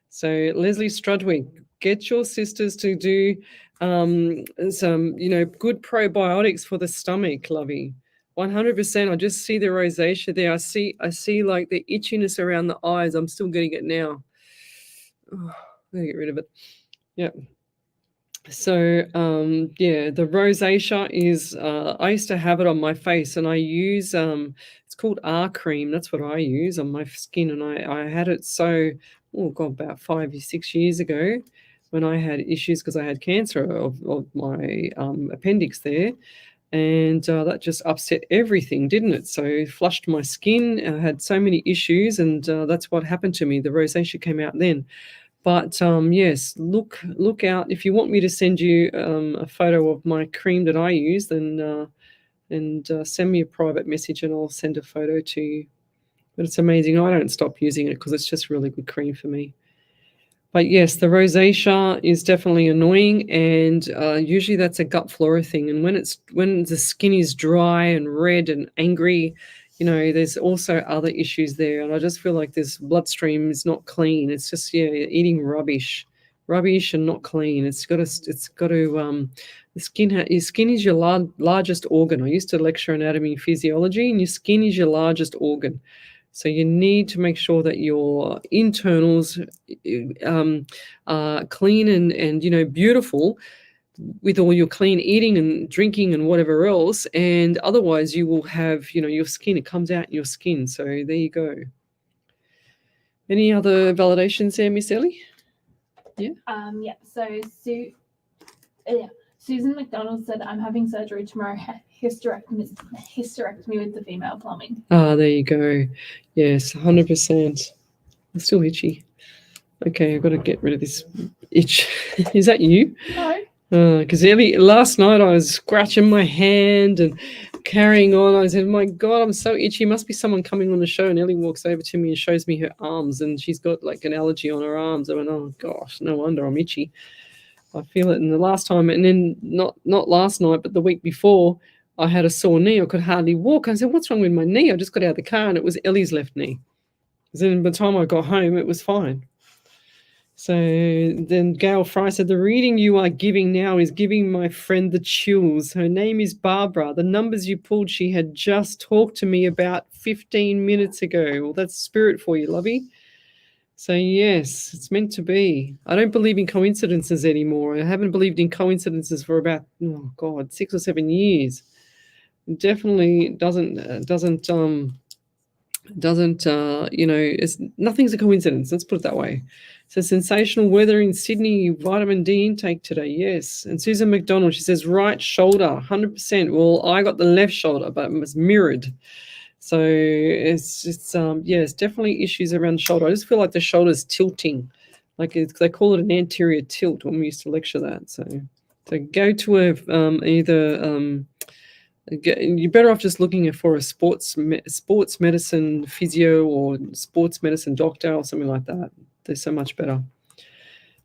So Leslie Strudwick, get your sisters to do some, good probiotics for the stomach, lovey. 100%. I just see the rosacea there. I see like the itchiness around the eyes. I'm still getting it now. Oh, I'm gonna get rid of it. Yeah. So the rosacea is. I used to have it on my face, and I use it's called R cream. That's what I use on my skin, and I had it about 5 or 6 years ago when I had issues because I had cancer of my appendix there. And that just upset everything, didn't it? So it flushed my skin. I had so many issues, and that's what happened to me. The rosacea came out then. But yes, look out. If you want me to send you a photo of my cream that I use, then send me a private message and I'll send a photo to you. But it's amazing. I don't stop using it because it's just really good cream for me. But yes, the rosacea is definitely annoying, and usually that's a gut flora thing. And when the skin is dry and red and angry, there's also other issues there. And I just feel like this bloodstream is not clean. It's just eating rubbish and not clean. It's got to. Your skin is your largest organ. I used to lecture anatomy and physiology, and your skin is your largest organ. So you need to make sure that your internals are clean and beautiful with all your clean eating and drinking and whatever else. And otherwise you will have, your skin, it comes out in your skin. So there you go. Any other validations there, Miss Ellie? Yeah. So Susan McDonald said, I'm having surgery tomorrow. Hysterectomy with the female plumbing. There you go. Yes, 100%. I'm still itchy. Okay, I've got to get rid of this itch. Is that you? No. Because last night I was scratching my hand and carrying on. I said, my God, I'm so itchy. Must be someone coming on the show. And Ellie walks over to me and shows me her arms, and she's got like an allergy on her arms. I went, oh gosh, no wonder I'm itchy. I feel it. And the last time, and then not last night, but the week before, I had a sore knee. I could hardly walk. I said, what's wrong with my knee? I just got out of the car and it was Ellie's left knee. Then by the time I got home, it was fine. So then Gail Fry said, the reading you are giving now is giving my friend the chills. Her name is Barbara. The numbers you pulled, she had just talked to me about 15 minutes ago. Well, that's spirit for you, lovey. So yes, it's meant to be. I don't believe in coincidences anymore. I haven't believed in coincidences for about, 6 or 7 years. It definitely nothing's a coincidence. Let's put it that way. So sensational weather in Sydney, vitamin D intake today. Yes. And Susan McDonald, she says right shoulder, 100%. Well, I got the left shoulder, but it was mirrored. So it's definitely issues around the shoulder. I just feel like the shoulder's tilting. They call it an anterior tilt when we used to lecture that. So go to you're better off just looking for a sports medicine physio or sports medicine doctor or something like that. They're so much better.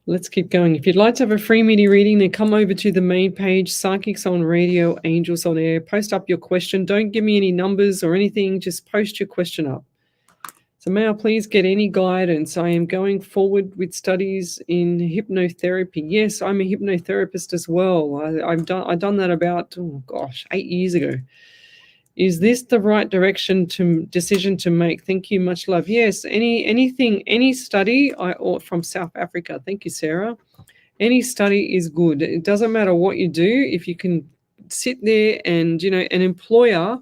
Let's keep going. If you'd like to have a free mini reading, then come over to the main page, Psychics on Radio, Angels on Air. Post up your question. Don't give me any numbers or anything. Just post your question up. So may I please get any guidance? I am going forward with studies in hypnotherapy. Yes, I'm a hypnotherapist as well. I've done that about 8 years ago. Is this the right decision to make? Thank you, much love. Yes, any study from South Africa. Thank you, Sarah. Any study is good. It doesn't matter what you do. If you can sit there and an employer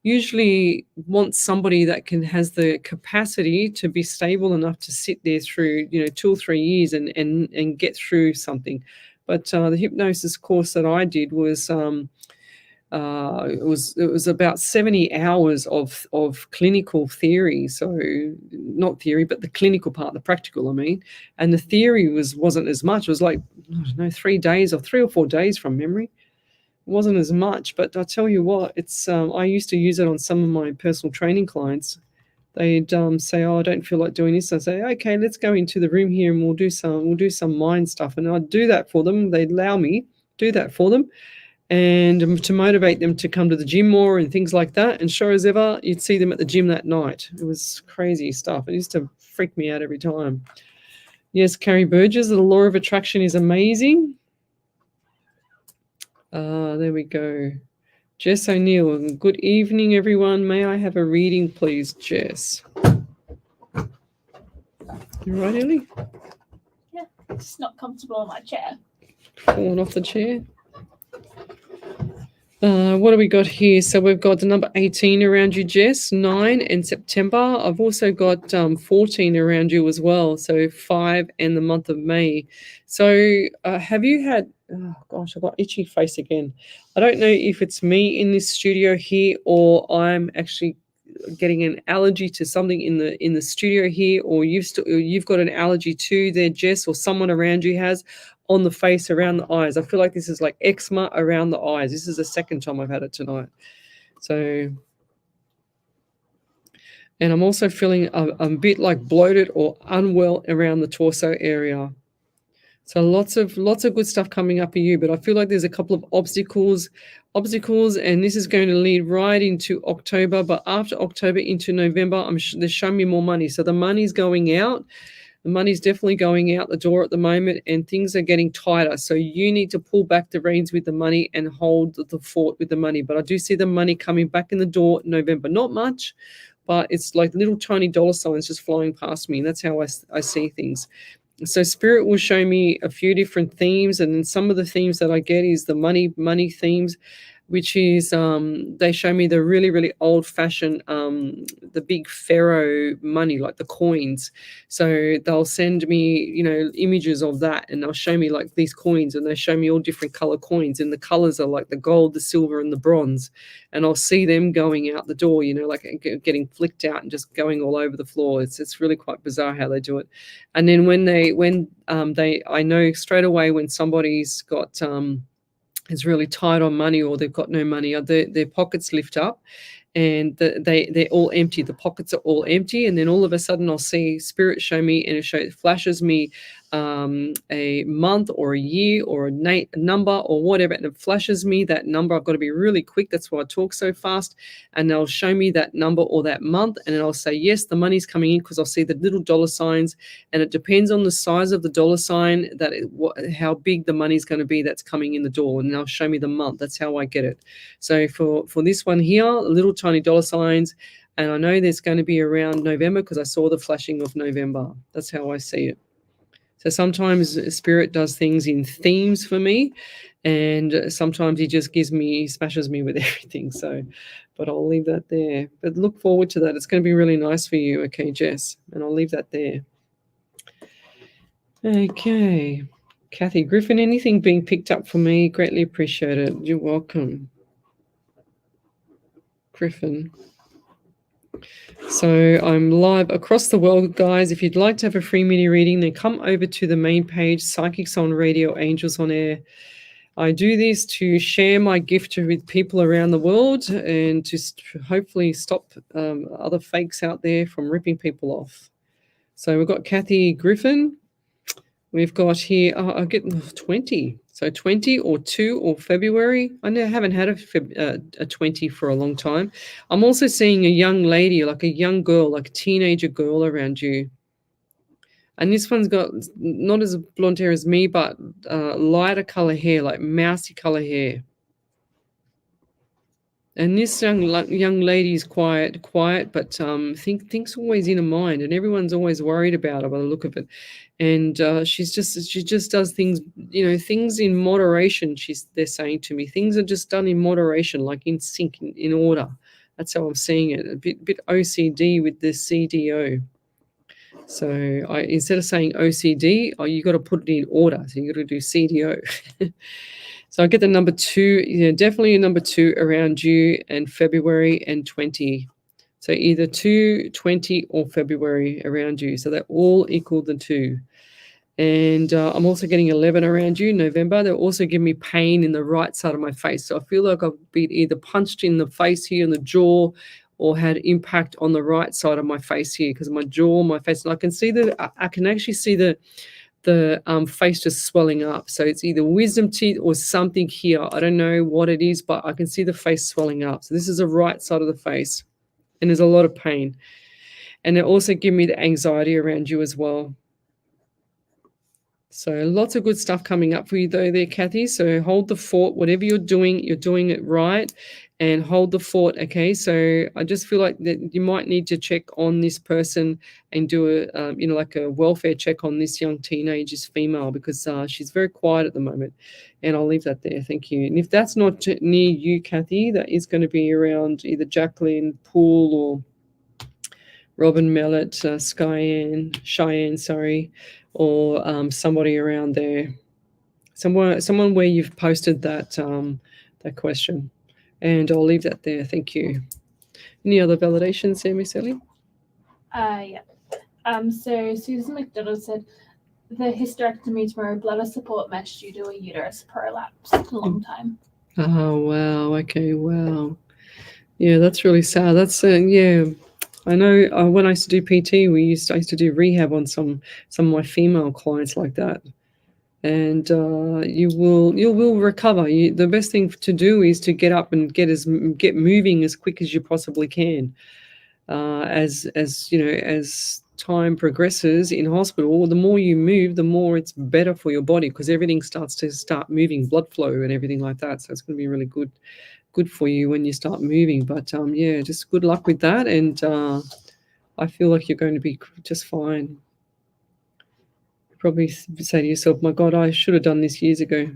usually wants somebody that has the capacity to be stable enough to sit there through 2 or 3 years and get through something. But the hypnosis course that I did was it was about 70 hours of clinical theory. So not theory, but the clinical part, the practical, I mean. And the theory wasn't as much. It was like, 3 days or 3 or 4 days from memory. It wasn't as much, but I tell you what, it's I used to use it on some of my personal training clients. They'd say, "Oh, I don't feel like doing this." I say, "Okay, let's go into the room here and we'll do some mind stuff." And I'd do that for them. They'd allow me do that for them, and to motivate them to come to the gym more and things like that. And sure as ever, you'd see them at the gym that night. It was crazy stuff. It used to freak me out every time. Yes, Carrie Burgess, the law of attraction is amazing. There we go. Jess O'Neill, good evening, everyone. May I have a reading, please, Jess? You right, Ellie? Yeah, just not comfortable in my chair. Falling off the chair. What do we got here? So we've got the number 18 around you, Jess, 9 and September. I've also got 14 around you as well, so 5 and the month of May. So have you had, oh gosh, I've got itchy face again. I don't know if it's me in this studio here or I'm actually getting an allergy to something in the studio here, or you've got an allergy too there, Jess, or someone around you has, on the face, around the eyes. I feel like this is like eczema around the eyes. This is the second time I've had it tonight. So, and I'm also feeling a bit like bloated or unwell around the torso area. So lots of good stuff coming up for you, but I feel like there's a couple of obstacles, and this is going to lead right into October. But after October into November, they're showing me more money. So the money's going out. The money's definitely going out the door at the moment, and things are getting tighter. So you need to pull back the reins with the money and hold the fort with the money. But I do see the money coming back in the door in November. Not much, but it's like little tiny dollar signs just flying past me. And that's how I see things. So Spirit will show me a few different themes, and then some of the themes that I get is the money themes, which is they show me the really, really old-fashioned, the big pharaoh money, like the coins. So they'll send me, images of that, and they'll show me like these coins, and they show me all different color coins, and the colors are like the gold, the silver, and the bronze. And I'll see them going out the door, like getting flicked out and just going all over the floor. It's really quite bizarre how they do it. And then I know straight away when somebody's got is really tight on money, or they've got no money, their pockets lift up and they're all empty. The pockets are all empty, and then all of a sudden I'll see Spirit show me, and it flashes me a month or a year or a number or whatever, and it flashes me that number. I've got to be really quick, that's why I talk so fast, and they'll show me that number or that month, and then I'll say yes, the money's coming in, because I'll see the little dollar signs, and it depends on the size of the dollar sign how big the money's going to be that's coming in the door, and they'll show me the month. That's how I get it. So for this one here, little tiny dollar signs, and I know there's going to be around November because I saw the flashing of November. That's how I see it. So sometimes Spirit does things in themes for me, and sometimes he just smashes me with everything. So, but I'll leave that there. But look forward to that. It's going to be really nice for you. Okay, Jess, and I'll leave that there. Okay. Kathy Griffin, anything being picked up for me? Greatly appreciate it. You're welcome. Griffin. So I'm live across the world, guys. If you'd like to have a free mini reading, then come over to the main page, Psychics on Radio, Angels on Air. I do this to share my gift with people around the world and to hopefully stop other fakes out there from ripping people off. So we've got Kathy Griffin. We've got here, I get 20. So 20 or 2 or February. I haven't had a 20 for a long time. I'm also seeing a young lady, like a young girl, like a teenager girl around you. And this one's got not as blonde hair as me, but lighter color hair, like mousy color hair. And this young lady is quiet, but things always in her mind, and everyone's always worried about her by the look of it. And she just does things, things in moderation. They're saying to me, things are just done in moderation, like in sync, in order. That's how I'm seeing it. A bit OCD with the CDO. So instead of saying OCD, you got to put it in order. So you got to do CDO. So I get the number 2, definitely a number 2 around you, and February and 20. So either 2, 20, or February around you. So they're all equal to 2. And I'm also getting 11 around you, November. They're also giving me pain in the right side of my face. So I feel like I've been either punched in the face here in the jaw, or had impact on the right side of my face here, because my jaw, my face, and I can actually see the the face just swelling up. So it's either wisdom teeth or something here. I don't know what it is, but I can see the face swelling up. So this is the right side of the face, and there's a lot of pain. And it also gives me the anxiety around you as well. So lots of good stuff coming up for you though there, Kathy. So hold the fort. Whatever you're doing it right, and hold the fort, okay? So I just feel like that you might need to check on this person and do a, like a welfare check on this young teenage, this female, because she's very quiet at the moment. And I'll leave that there. Thank you. And if that's not near you, Kathy, that is going to be around either Jacqueline, Poole, or Robin Mellett, Cheyenne, sorry, or somebody around there, someone where you've posted that question, and I'll leave that there. Thank you. Any other validations there, Miss Ellie? Yeah. So Susan McDonald said the hysterectomy tomorrow, bladder support mesh due to a uterus prolapse. A long time. Oh wow. Okay. Wow. Yeah, that's really sad. That's yeah. I know when I used to do PT, I used to do rehab on some of my female clients like that, and you will recover. The best thing to do is to get up and get moving as quick as you possibly can. As time progresses in hospital, the more you move, the more it's better for your body, because everything starts moving, blood flow and everything like that. So it's going to be really good for you when you start moving. But yeah, just good luck with that, and I feel like you're going to be just fine. You probably say to yourself, my God, I should have done this years ago.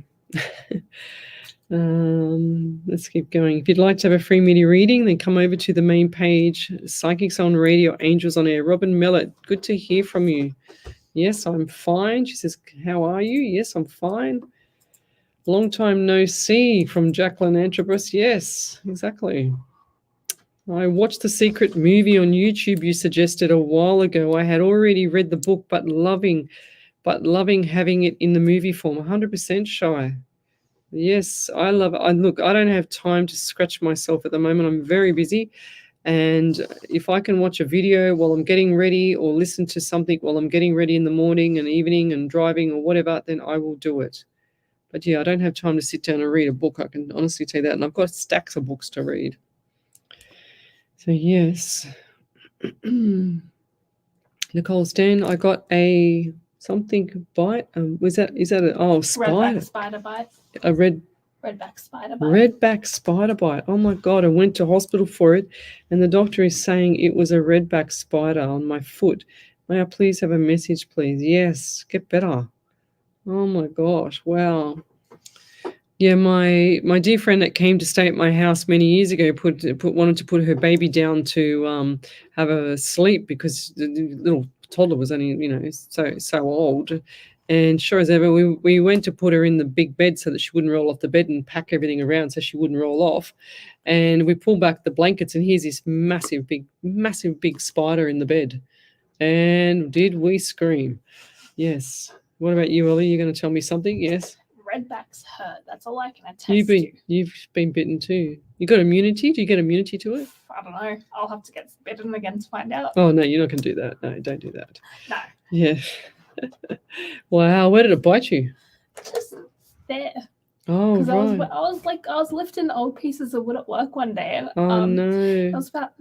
Let's keep going. If you'd like to have a free media reading, then come over to the main page, Psychics on Radio, Angels on Air. Robin Mellett, good to hear from you. Yes, I'm fine. She says, how are you? Yes, I'm fine. Long time no see from Jacqueline Antrobus. Yes, exactly. I watched the secret movie on YouTube you suggested a while ago. I had already read the book, but loving having it in the movie form. 100% shy. Yes, I love it. Look, I don't have time to scratch myself at the moment. I'm very busy. And if I can watch a video while I'm getting ready, or listen to something while I'm getting ready in the morning and evening and driving or whatever, then I will do it. But yeah, I don't have time to sit down and read a book. I can honestly tell you that. And I've got stacks of books to read. So yes. Nicole Stan, I got a something bite. Is that a spider? Redback spider bite. A redback spider bite. Redback spider bite. Oh my God, I went to hospital for it, and the doctor is saying it was a redback spider on my foot. May I please have a message, please? Yes, get better. Oh my gosh, wow. Yeah, my dear friend that came to stay at my house many years ago wanted to put her baby down to have a sleep, because the little toddler was only so old, and sure as ever we went to put her in the big bed so that she wouldn't roll off the bed, and pack everything around so she wouldn't roll off, and we pulled back the blankets, and here's this massive big spider in the bed, and did we scream? Yes. What about you, Ellie? You're going to tell me something? Yes. Redbacks hurt. That's all I can attest to. You've been bitten too. You got immunity? Do you get immunity to it? I don't know. I'll have to get bitten again to find out. Oh no, you're not going to do that. No, don't do that. No. Yeah. Wow. Where did it bite you? Just there. Oh right. I was lifting old pieces of wood at work one day, and oh no. I was about,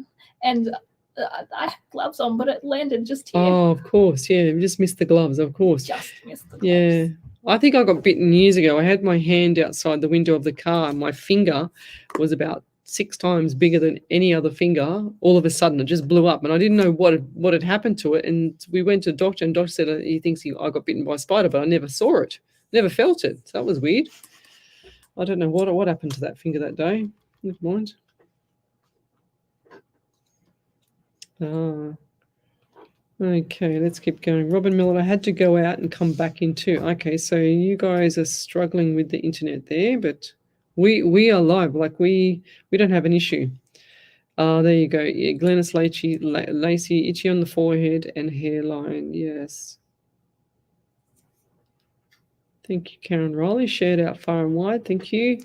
and I had gloves on, but it landed just here. Oh, of course. Yeah, you just missed the gloves. Of course. Just missed the gloves. Yeah. I think I got bitten years ago. I had my hand outside the window of the car, and my finger was about 6 times bigger than any other finger. All of a sudden, it just blew up, and I didn't know what had happened to it. And we went to the doctor, and the doctor said he thinks I got bitten by a spider, but I never saw it, never felt it. So that was weird. I don't know what happened to that finger that day. Never mind. Okay, let's keep going. Robin Miller, I had to go out and come back in too. Okay, so you guys are struggling with the internet there, but we are live. Like we don't have an issue. There you go. Yeah, Glennis Lacey, itchy on the forehead and hairline. Yes. Thank you, Karen Riley. Shared out far and wide. Thank you.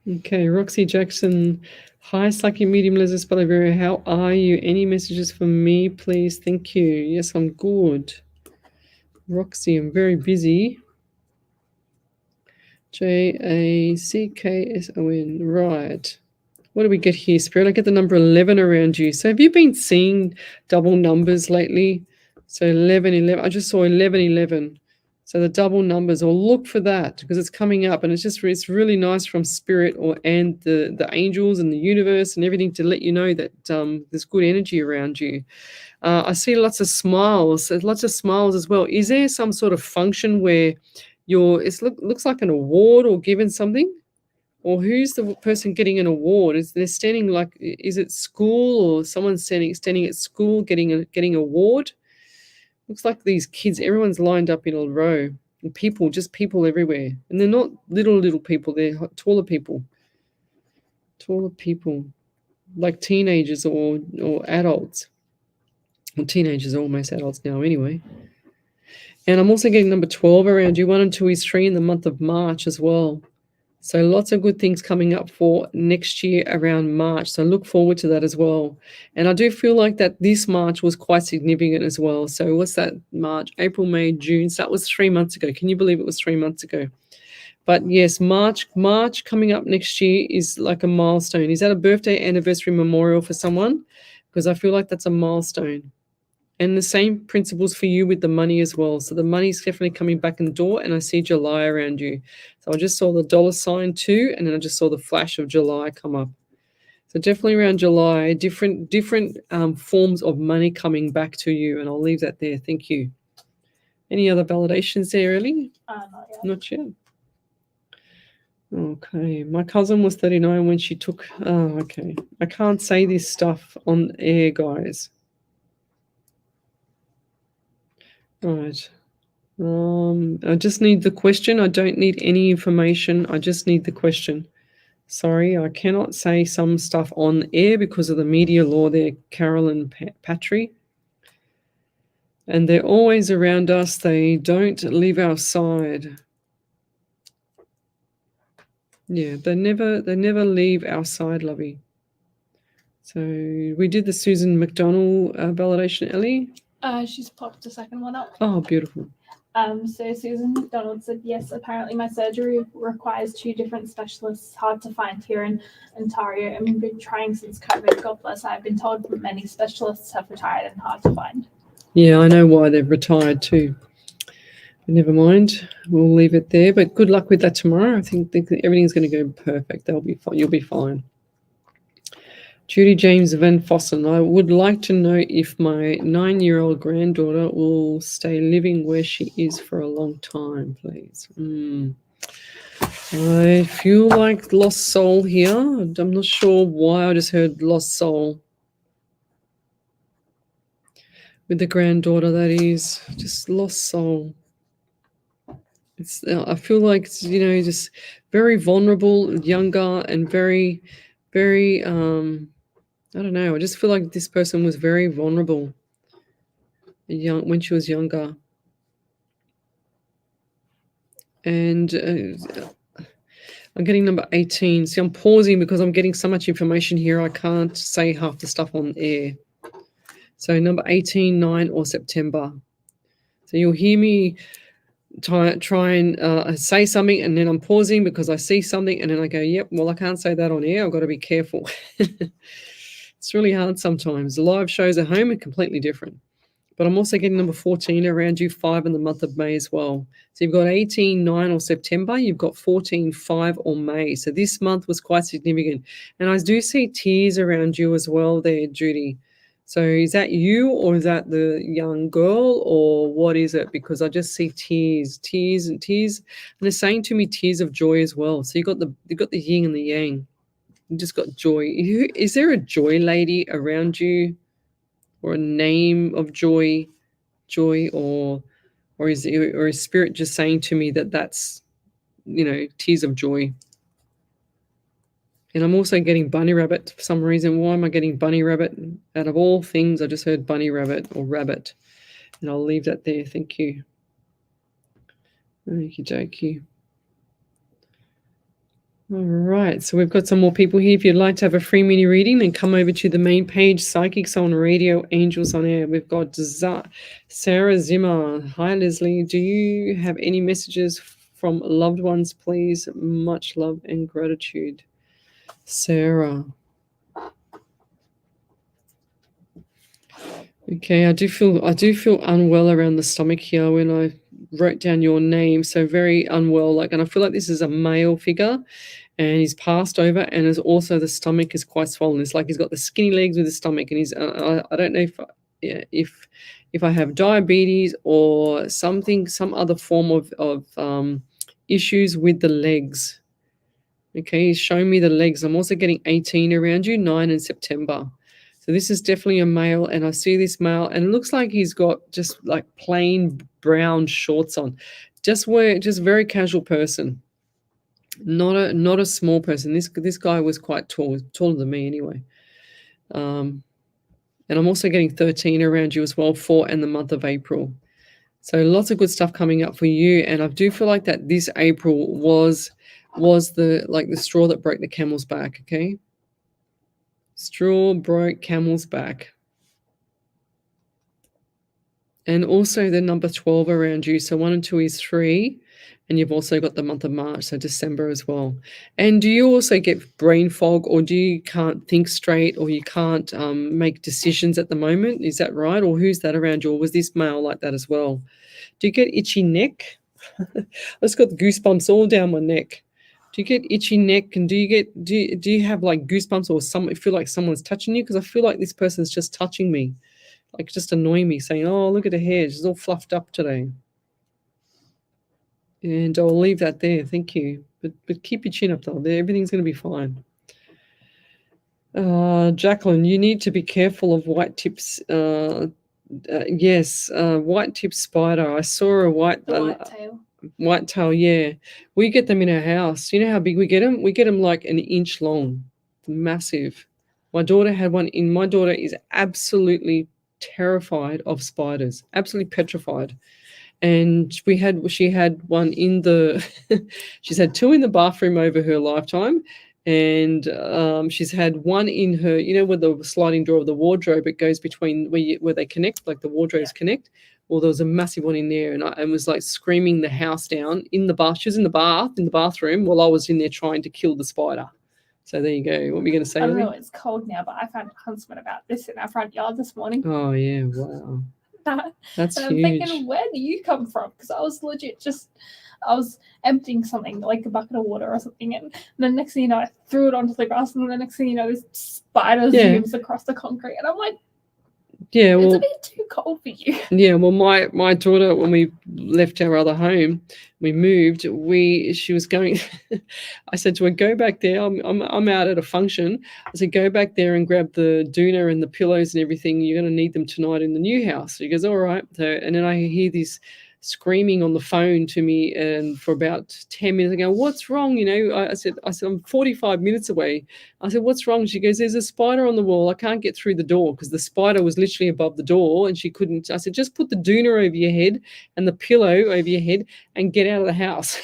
Okay, Roxy Jackson. Hi, Psychic Medium Lesley Spaliviero. How are you? Any messages for me, please? Thank you. Yes, I'm good. Roxy, I'm very busy. Jackson. Right. What do we get here, Spirit? I get the number 11 around you. So have you been seeing double numbers lately? So 11. I just saw 11. So the double numbers, or look for that because it's coming up, and it's really nice from Spirit and the angels and the universe and everything to let you know that there's good energy around you. I see lots of smiles. There's lots of smiles as well. Is there some sort of function where looks like an award or given something? Or who's the person getting an award? Is it school or someone standing at school getting an award? Looks like these kids, everyone's lined up in a row. And just people everywhere. And they're not little people, they're taller people. Taller people. Like teenagers or adults. Well, teenagers are almost adults now anyway. And I'm also getting number 12 around you. 1 and 2 is 3 in the month of March as well. So lots of good things coming up for next year around March. So look forward to that as well. And I do feel like that this March was quite significant as well. So what's that? March, April, May, June. So that was 3 months ago. Can you believe it was 3 months ago? But yes, March coming up next year is like a milestone. Is that a birthday, anniversary, memorial for someone? Because I feel like that's a milestone. And the same principles for you with the money as well. So the money's definitely coming back in the door, and I see July around you. So I just saw the dollar sign too, and then I just saw the flash of July come up. So definitely around July, different forms of money coming back to you, and I'll leave that there. Thank you. Any other validations there, Ellie? Not yet. Not yet. Okay. My cousin was 39 when she took... Oh, okay. I can't say this stuff on air, guys. Right. I just need the question. I don't need any information. I just need the question. Sorry, I cannot say some stuff on air because of the media law there, Carolyn Patry. And they're always around us. They don't leave our side. Yeah, they never leave our side, lovey. So we did the Susan McDonald validation, Ellie. She's popped the second one up. Oh, beautiful. So Susan McDonald said, yes, apparently my surgery requires 2 different specialists, hard to find here in Ontario. I've been trying since COVID, God bless. I've been told many specialists have retired and hard to find. Yeah, I know why they've retired too. But never mind, we'll leave it there. But good luck with that tomorrow. I think everything's going to go perfect. They'll be fine. You'll be fine. Judy James Van Fossen, I would like to know if my 9-year-old granddaughter will stay living where she is for a long time, please. I feel like lost soul here. I'm not sure why I just heard lost soul. With the granddaughter, that is. Just lost soul. I feel like it's, just very vulnerable, younger, and very, very... I don't know. I just feel like this person was very vulnerable when she was younger. And I'm getting number 18. See, I'm pausing because I'm getting so much information here. I can't say half the stuff on air. So number 18, 9 or September. So you'll hear me try and say something, and then I'm pausing because I see something, and then I go, yep, well, I can't say that on air. I've got to be careful. It's really hard sometimes. The live shows at home are completely different. But I'm also getting number 14 around you, 5 in the month of May as well. So you've got 18, 9 or September. You've got 14, 5 or May. So this month was quite significant. And I do see tears around you as well there, Judy. So is that you, or is that the young girl, or what is it? Because I just see tears. And they're saying to me tears of joy as well. So you've got the yin and the yang. You just got joy. Is there a joy lady around you, or a name of joy, or is spirit just saying to me that that's, tears of joy? And I'm also getting bunny rabbit for some reason. Why am I getting bunny rabbit? Out of all things, I just heard bunny rabbit or rabbit. And I'll leave that there. Thank you. Okie dokie. All right, so we've got some more people here. If you'd like to have a free mini reading, then come over to the main page, Psychics on Radio, Angels on Air. We've got Sarah Zimmer. Hi, Lesley. Do you have any messages from loved ones, please? Much love and gratitude. Sarah. Okay, I do feel unwell around the stomach here when I wrote down your name. So very unwell, and I feel like this is a male figure, and he's passed over, and is also the stomach is quite swollen. It's like he's got the skinny legs with the stomach, and he's I don't know if I have diabetes or some other form of issues with the legs. Okay, he's showing me the legs. I'm also getting 18 around you, 9 in September. So this is definitely a male, and I see this male, and it looks like he's got just like plain brown shorts on. Just very casual person. Not a small person. This guy was quite tall, taller than me anyway. And I'm also getting 13 around you as well, 4 in the month of April. So lots of good stuff coming up for you, and I do feel like that this April was the straw that broke the camel's back. Okay. Straw broke camel's back. And also the number 12 around you. So 1 and 2 is 3. And you've also got the month of March, so December as well. And do you also get brain fog, or do you can't think straight, or you can't make decisions at the moment? Is that right? Or who's that around you? Or was this male like that as well? Do you get itchy neck? I just got goosebumps all down my neck. Do you get itchy neck, and do you have like goosebumps, or feel like someone's touching you? Because I feel like this person's just touching me, like just annoying me, saying, "Oh, look at her hair; she's all fluffed up today." And I'll leave that there. Thank you. But keep your chin up though. Everything's going to be fine. Jacqueline, you need to be careful of white tips. Yes, white tip spider. I saw a white tail. White tail, yeah. We get them in our house. You know how big we get them? We get them like an inch long. Massive. My daughter had one in. My daughter is absolutely terrified of spiders. Absolutely petrified. And she had one in the she's had 2 in the bathroom over her lifetime. And she's had one in her, where the sliding door of the wardrobe, it goes between where they connect, like the wardrobes connect. Well, there was a massive one in there, and I was like screaming the house down in the bath. She was in the bathroom, while I was in there trying to kill the spider. So there you go. What were you going to say? I don't know, it's cold now, but I found a huntsman about this in our front yard this morning. Oh, yeah, wow. That's and I'm huge. thinking, where do you come from? Because I was legit I was emptying something, like a bucket of water or something, and the next thing you know, I threw it onto the grass, and the next thing you know, this spider zooms across the concrete, and I'm like, yeah, well, it's a bit too cold for you. Yeah, well, my daughter, when we left our other home, we moved. She was going. I said to her, "Go back there. I'm out at a function." I said, "Go back there and grab the doona and the pillows and everything. You're going to need them tonight in the new house." She goes, "All right." So, and then I hear this screaming on the phone to me, and for about 10 minutes, I go, "What's wrong?" I said, "I'm 45 minutes away." I said, "What's wrong?" She goes, "There's a spider on the wall. I can't get through the door," because the spider was literally above the door, and she couldn't. I said, "Just put the doona over your head and the pillow over your head and get out of the house."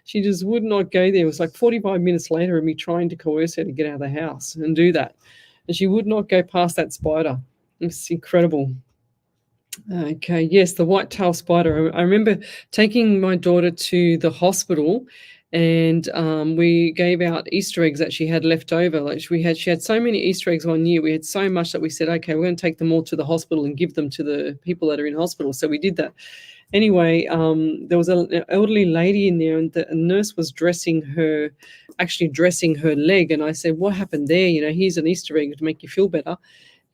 She just would not go there. It was like 45 minutes later of me trying to coerce her to get out of the house and do that, and she would not go past that spider. It's incredible. Okay, yes, the white-tailed spider. I remember taking my daughter to the hospital, and we gave out Easter eggs that she had left over. Like she had so many Easter eggs one year. We had so much that we said, okay, we're going to take them all to the hospital and give them to the people that are in hospital. So we did that. Anyway, there was an elderly lady in there, and the nurse was dressing her leg. And I said, "What happened there? Here's an Easter egg to make you feel better."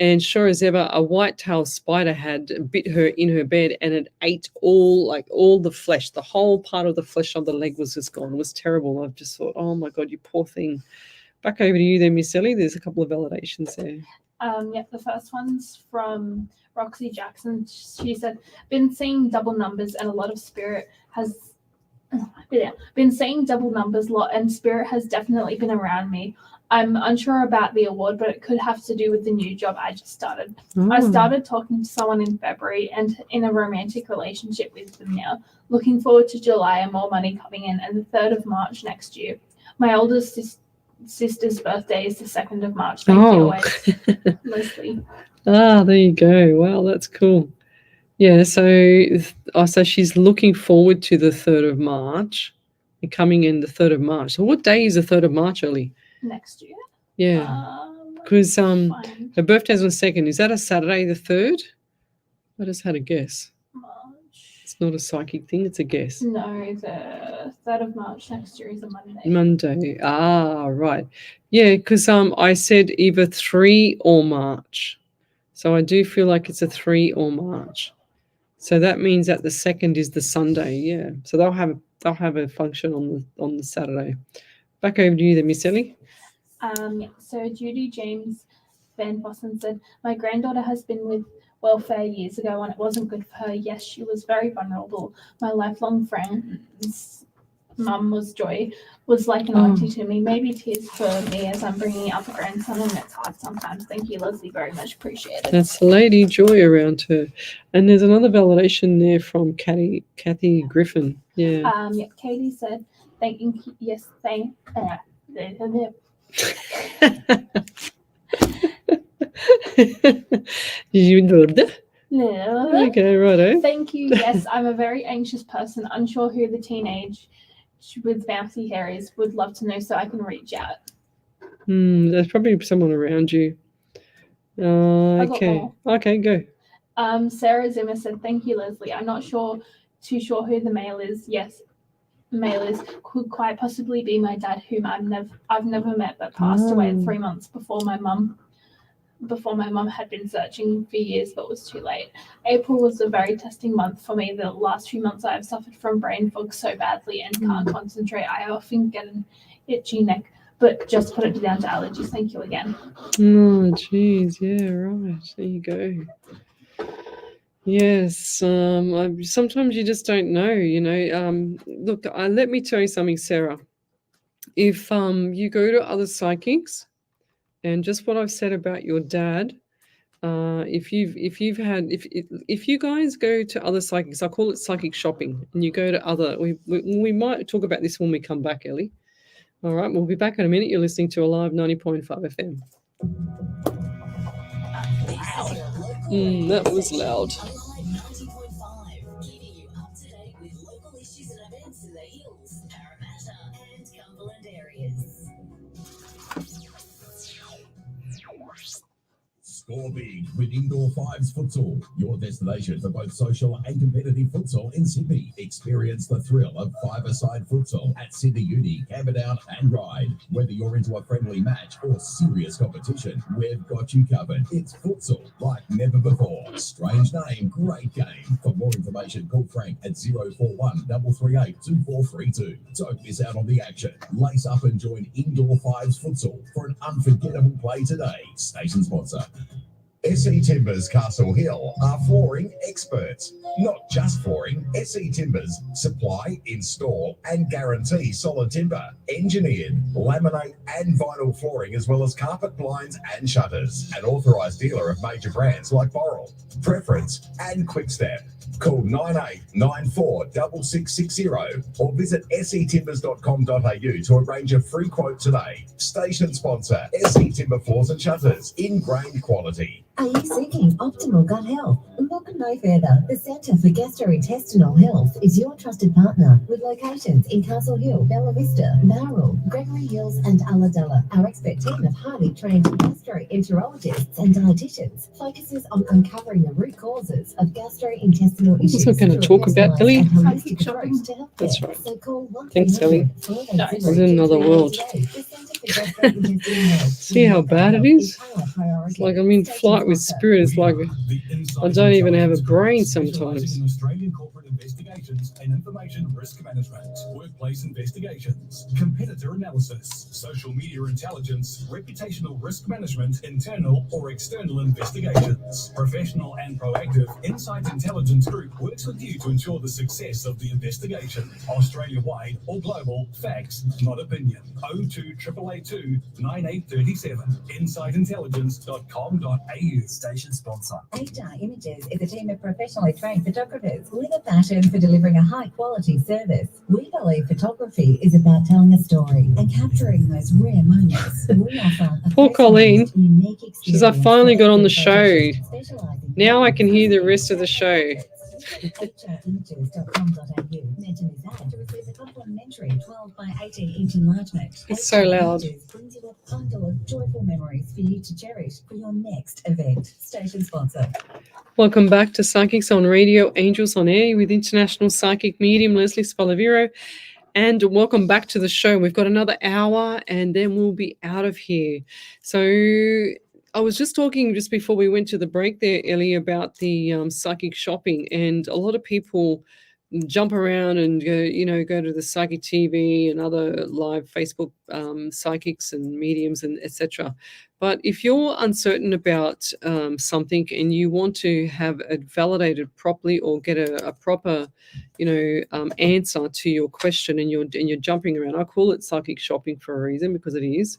And sure as ever, a white-tailed spider had bit her in her bed, and it ate all the flesh. The whole part of the flesh on the leg was just gone. It was terrible. I've just thought, oh my God, you poor thing. Back over to you there, Miss Ellie. There's a couple of validations there. The first one's from Roxy Jackson. She said, "Been seeing double numbers, and a lot of spirit has been seeing double numbers a lot, and spirit has definitely been around me. I'm unsure about the award, but it could have to do with the new job I just started. I started talking to someone in February and in a romantic relationship with them now. Looking forward to July and more money coming in, and the 3rd of March next year. My oldest sister's birthday is the 2nd of March. Thank you always, Leslie. There you go. Wow, that's cool. Yeah, so she's looking forward to the 3rd of March. You're coming in the 3rd of March. So what day is the 3rd of March, Ellie? Next year. Yeah, because her birthday's on the 2nd. Is that a Saturday the 3rd? I just had a guess. March. It's not a psychic thing, it's a guess. No, the 3rd of March next year is a Monday. Monday. Right. Yeah, because I said either 3 or March. So I do feel like it's a 3 or March. So that means that the 2nd is the Sunday, yeah. So they'll have a function on the Saturday. Back over to you then, Miss Ellie. So Judy James Van Bossen said, my granddaughter has been with welfare years ago and it wasn't good for her. Yes, she was very vulnerable. My lifelong friend's mum was Joy, was like an auntie to me. Maybe tears for me as I'm bringing up a grandson and it's hard sometimes. Thank you, Leslie, very much appreciated. That's Lady Joy around her. And there's another validation there from Kathy Griffin. Yeah. Katie said, thank you. Yes, thank Okay, righto. Thank you. Yes, I'm a very anxious person, unsure who the teenage with mouthy hair is. Would love to know so I can reach out. There's probably someone around you. Okay. Okay, go. Sarah Zimmer said, thank you, Leslie. I'm not too sure who the male is. Yes, male is could quite possibly be my dad, whom I've never met but passed away 3 months before my mum had been searching for years but was too late. April was a very testing month for me. The last few months I have suffered from brain fog so badly and can't concentrate. I often get an itchy neck, but just put it down to allergies. Thank you again. Oh, geez. Yeah, right. There you go. Yes. Sometimes you just don't know, Look, let me tell you something, Sarah. If you go to other psychics, and just what I've said about your dad, if you guys go to other psychics, I call it psychic shopping, and you go to other, we might talk about this when we come back, Ellie. All right, we'll be back in a minute. You're listening to Alive 90.5 FM. That was loud. Score big with Indoor Fives Futsal, your destination for both social and competitive futsal in Sydney. Experience the thrill of five-a-side futsal at Sydney Uni, Camperdown and Ryde. Whether you're into a friendly match or serious competition, we've got you covered. It's futsal like never before. Strange name, great game. For more information, call Frank at 041 338 2432. Don't miss out on the action. Lace up and join Indoor Fives Futsal for an unforgettable play today. Station sponsor. SE Timbers Castle Hill are flooring experts. Not just flooring, SE Timbers supply, install and guarantee solid timber, engineered, laminate and vinyl flooring as well as carpet, blinds and shutters. An authorised dealer of major brands like Boral, Preference and Quickstep. Call 9894 6660 or visit setimbers.com.au to arrange a free quote today. Station sponsor, SE Timber Floors and Shutters, ingrained quality. Are you seeking optimal gut health? Look no further. The Centre for Gastrointestinal Health is your trusted partner with locations in Castle Hill, Bella Vista, Bowral, Gregory Hills and Ulladulla. Our expert team of highly trained gastroenterologists and dietitians focuses on uncovering the root causes of gastrointestinal issues. That's what we're going to talk about, Ellie. That's right. So call Thanks, Ellie. It's in another world. See how bad it is? It's like I'm in flight with spirit. It's like I don't even have a brain sometimes. Australian corporate investigations and information risk management, workplace investigations, competitor analysis, social media intelligence, reputational risk management, internal or external investigations. Professional and proactive Insight Intelligence Group works with you to ensure the success of the investigation. Australia-wide or global, facts, not opinion. 02 888 082 9837. InsightIntelligence.com.au. Station sponsor. HR Images is a team of professionally trained photographers with a passion for delivering a high-quality service. We believe photography is about telling a story and capturing those rare moments. We offer a Poor Colleen. personalised, unique She says, I experience finally for got on the every show. photographer, specialising Now I in can hear the rest of the show. HRimages.com.au. Mention this ad to receive a complimentary 12 by 18-inch enlargement. It's so loud. HR Images brings you a bundle of joyful memories for you to cherish for your next event. Station sponsor. Welcome back to Psychics on Radio, Angels on Air with international psychic medium Lesley Spaliviero. And welcome back to the show. We've got another hour and then we'll be out of here. So I was just talking just before we went to the break there, Ellie, about the psychic shopping. And a lot of people jump around and go to the Psychic TV and other live Facebook psychics and mediums and etc. But if you're uncertain about something and you want to have it validated properly or get a proper, answer to your question, and you're jumping around, I call it psychic shopping for a reason, because it is.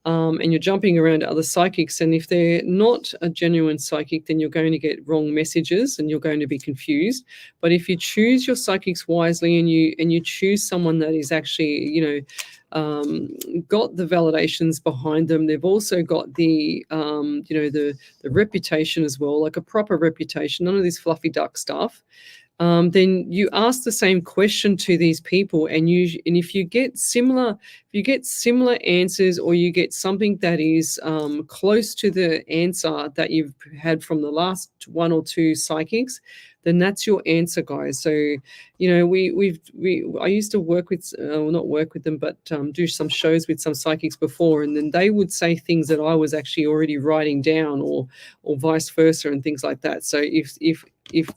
And you're jumping around to other psychics, and if they're not a genuine psychic, then you're going to get wrong messages and you're going to be confused. But if you choose your psychics wisely and you choose someone that is actually, got the validations behind them, they've also got the reputation as well, like a proper reputation, none of this fluffy duck stuff. Then you ask the same question to these people, and if you get similar answers, or you get something that is close to the answer that you've had from the last one or two psychics, then that's your answer, guys. So, I used to work with, not work with them, but do some shows with some psychics before, and then they would say things that I was actually already writing down, or vice versa, and things like that. So if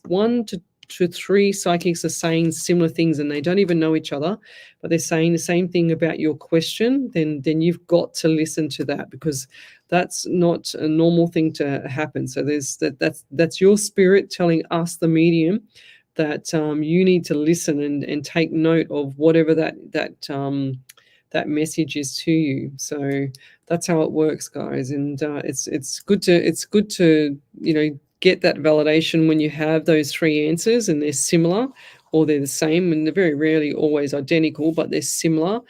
1 to 3 psychics are saying similar things and they don't even know each other, but they're saying the same thing about your question, then you've got to listen to that, because that's not a normal thing to happen. So that's your spirit telling us, the medium, that you need to listen and take note of whatever that message is to you. So that's how it works, guys. And it's good to get that validation when you have those 3 answers and they're similar, or they're the same, and they're very rarely always identical, but they're similar.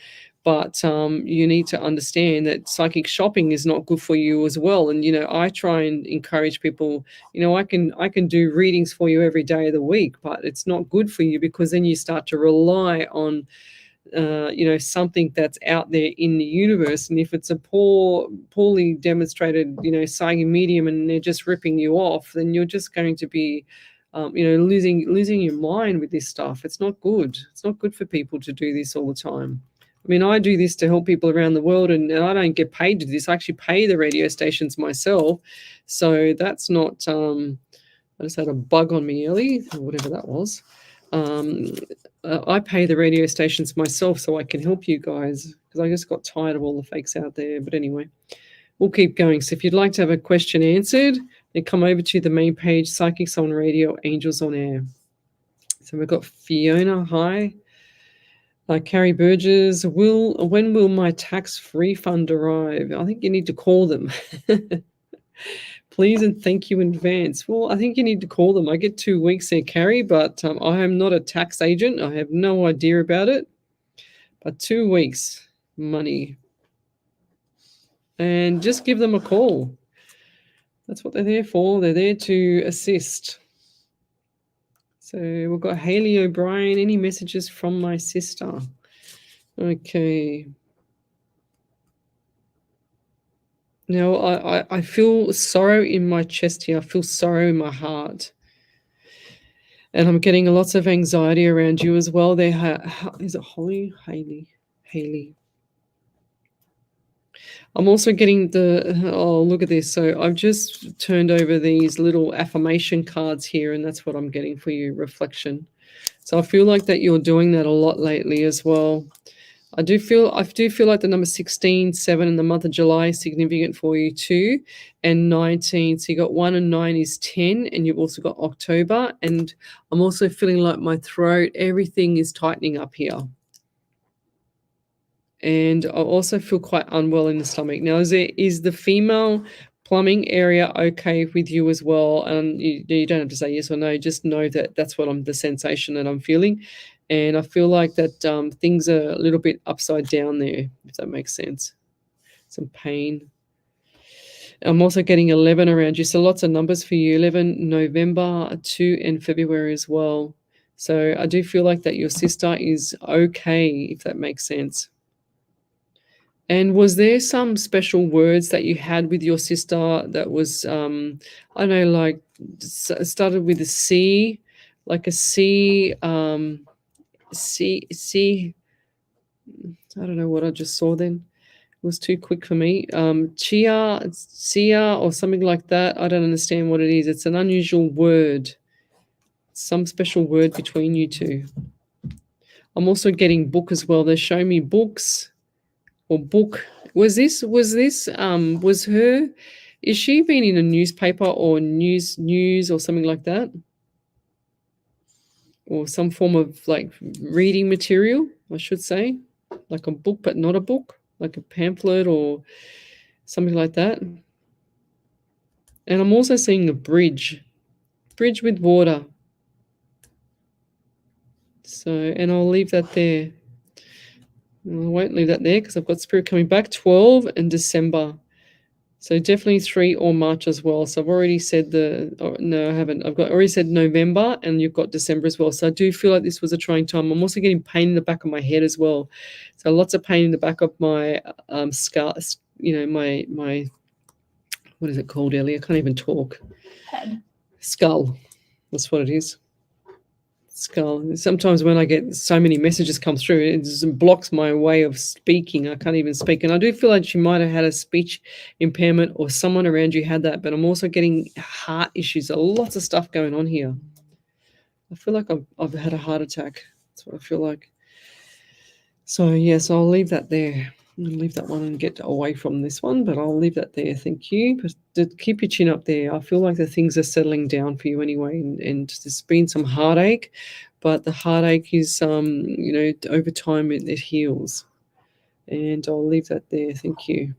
But you need to understand that psychic shopping is not good for you as well. And I try and encourage people, I can do readings for you every day of the week, but it's not good for you, because then you start to rely on something that's out there in the universe. And if it's a poorly demonstrated, psychic medium, and they're just ripping you off, then you're just going to be, losing your mind with this stuff. It's not good. It's not good for people to do this all the time. I mean, I do this to help people around the world, and I don't get paid to do this. I actually pay the radio stations myself. So that's not, I just had a bug on me, Ellie, or whatever that was. I pay the radio stations myself so I can help you guys, because I just got tired of all the fakes out there. But anyway, we'll keep going. So if you'd like to have a question answered, then come over to the main page, Psychics on Radio, Angels on Air. So we've got Fiona, hi. Carrie Burgess, when will my tax refund arrive? I think you need to call them. Please and thank you in advance. Well, I think you need to call them. I get 2 weeks there, Carrie, but I am not a tax agent. I have no idea about it. But 2 weeks, money. And just give them a call. That's what they're there for. They're there to assist. So we've got Haley O'Brien. Any messages from my sister? Okay. Now, I feel sorrow in my chest here. I feel sorrow in my heart. And I'm getting lots of anxiety around you as well. Is it Holly? Haley. I'm also getting look at this. So I've just turned over these little affirmation cards here, and that's what I'm getting for you, reflection. So I feel like that you're doing that a lot lately as well. I do feel like the number 16, 7 in the month of July is significant for you too, and 19. So you got 1 and 9 is 10, and you've also got October. And I'm also feeling like my throat, everything is tightening up here. and I also feel quite unwell in the stomach. Now, is the female plumbing area okay with you as well? And you don't have to say yes or no. Just know that that's what the sensation that I'm feeling, and I feel like that things are a little bit upside down there, if that makes sense. Some pain. I'm also getting 11 around you, so lots of numbers for you. 11, November, 2, and February as well. So I do feel like that your sister is okay, if that makes sense. And was there some special words that you had with your sister that was, I don't know, like started with a C, like a C, C, I don't know what I just saw then. It was too quick for me. Chia, or something like that. I don't understand what it is. It's an unusual word. Some special word between you two. I'm also getting book as well. They're showing me books or book. Was her, is she been in a newspaper or news or something like that? Or some form of like reading material, I should say. Like a book, but not a book, like a pamphlet or something like that. And I'm also seeing a bridge with water. So, and I'll leave that there. I won't leave that there because I've got spirit coming back. 12 and December. So definitely 3 or March as well. So I've already said no, I haven't. I've already said November, and you've got December as well. So I do feel like this was a trying time. I'm also getting pain in the back of my head as well. So lots of pain in the back of my skull, my what is it called, Ellie? I can't even talk. Head. Skull. That's what it is. Skull. Sometimes when I get so many messages come through, it just blocks my way of speaking. I can't even speak. And I do feel like she might have had a speech impairment or someone around you had that, but I'm also getting heart issues. Lots of stuff going on here. I feel like I've had a heart attack. That's what I feel like. So, yes, I'll leave that there. I'll leave that one and get away from this one, but I'll leave that there. Thank you. But keep your chin up there. I feel like the things are settling down for you anyway, and there's been some heartache, but the heartache is, over time it heals. And I'll leave that there. Thank you.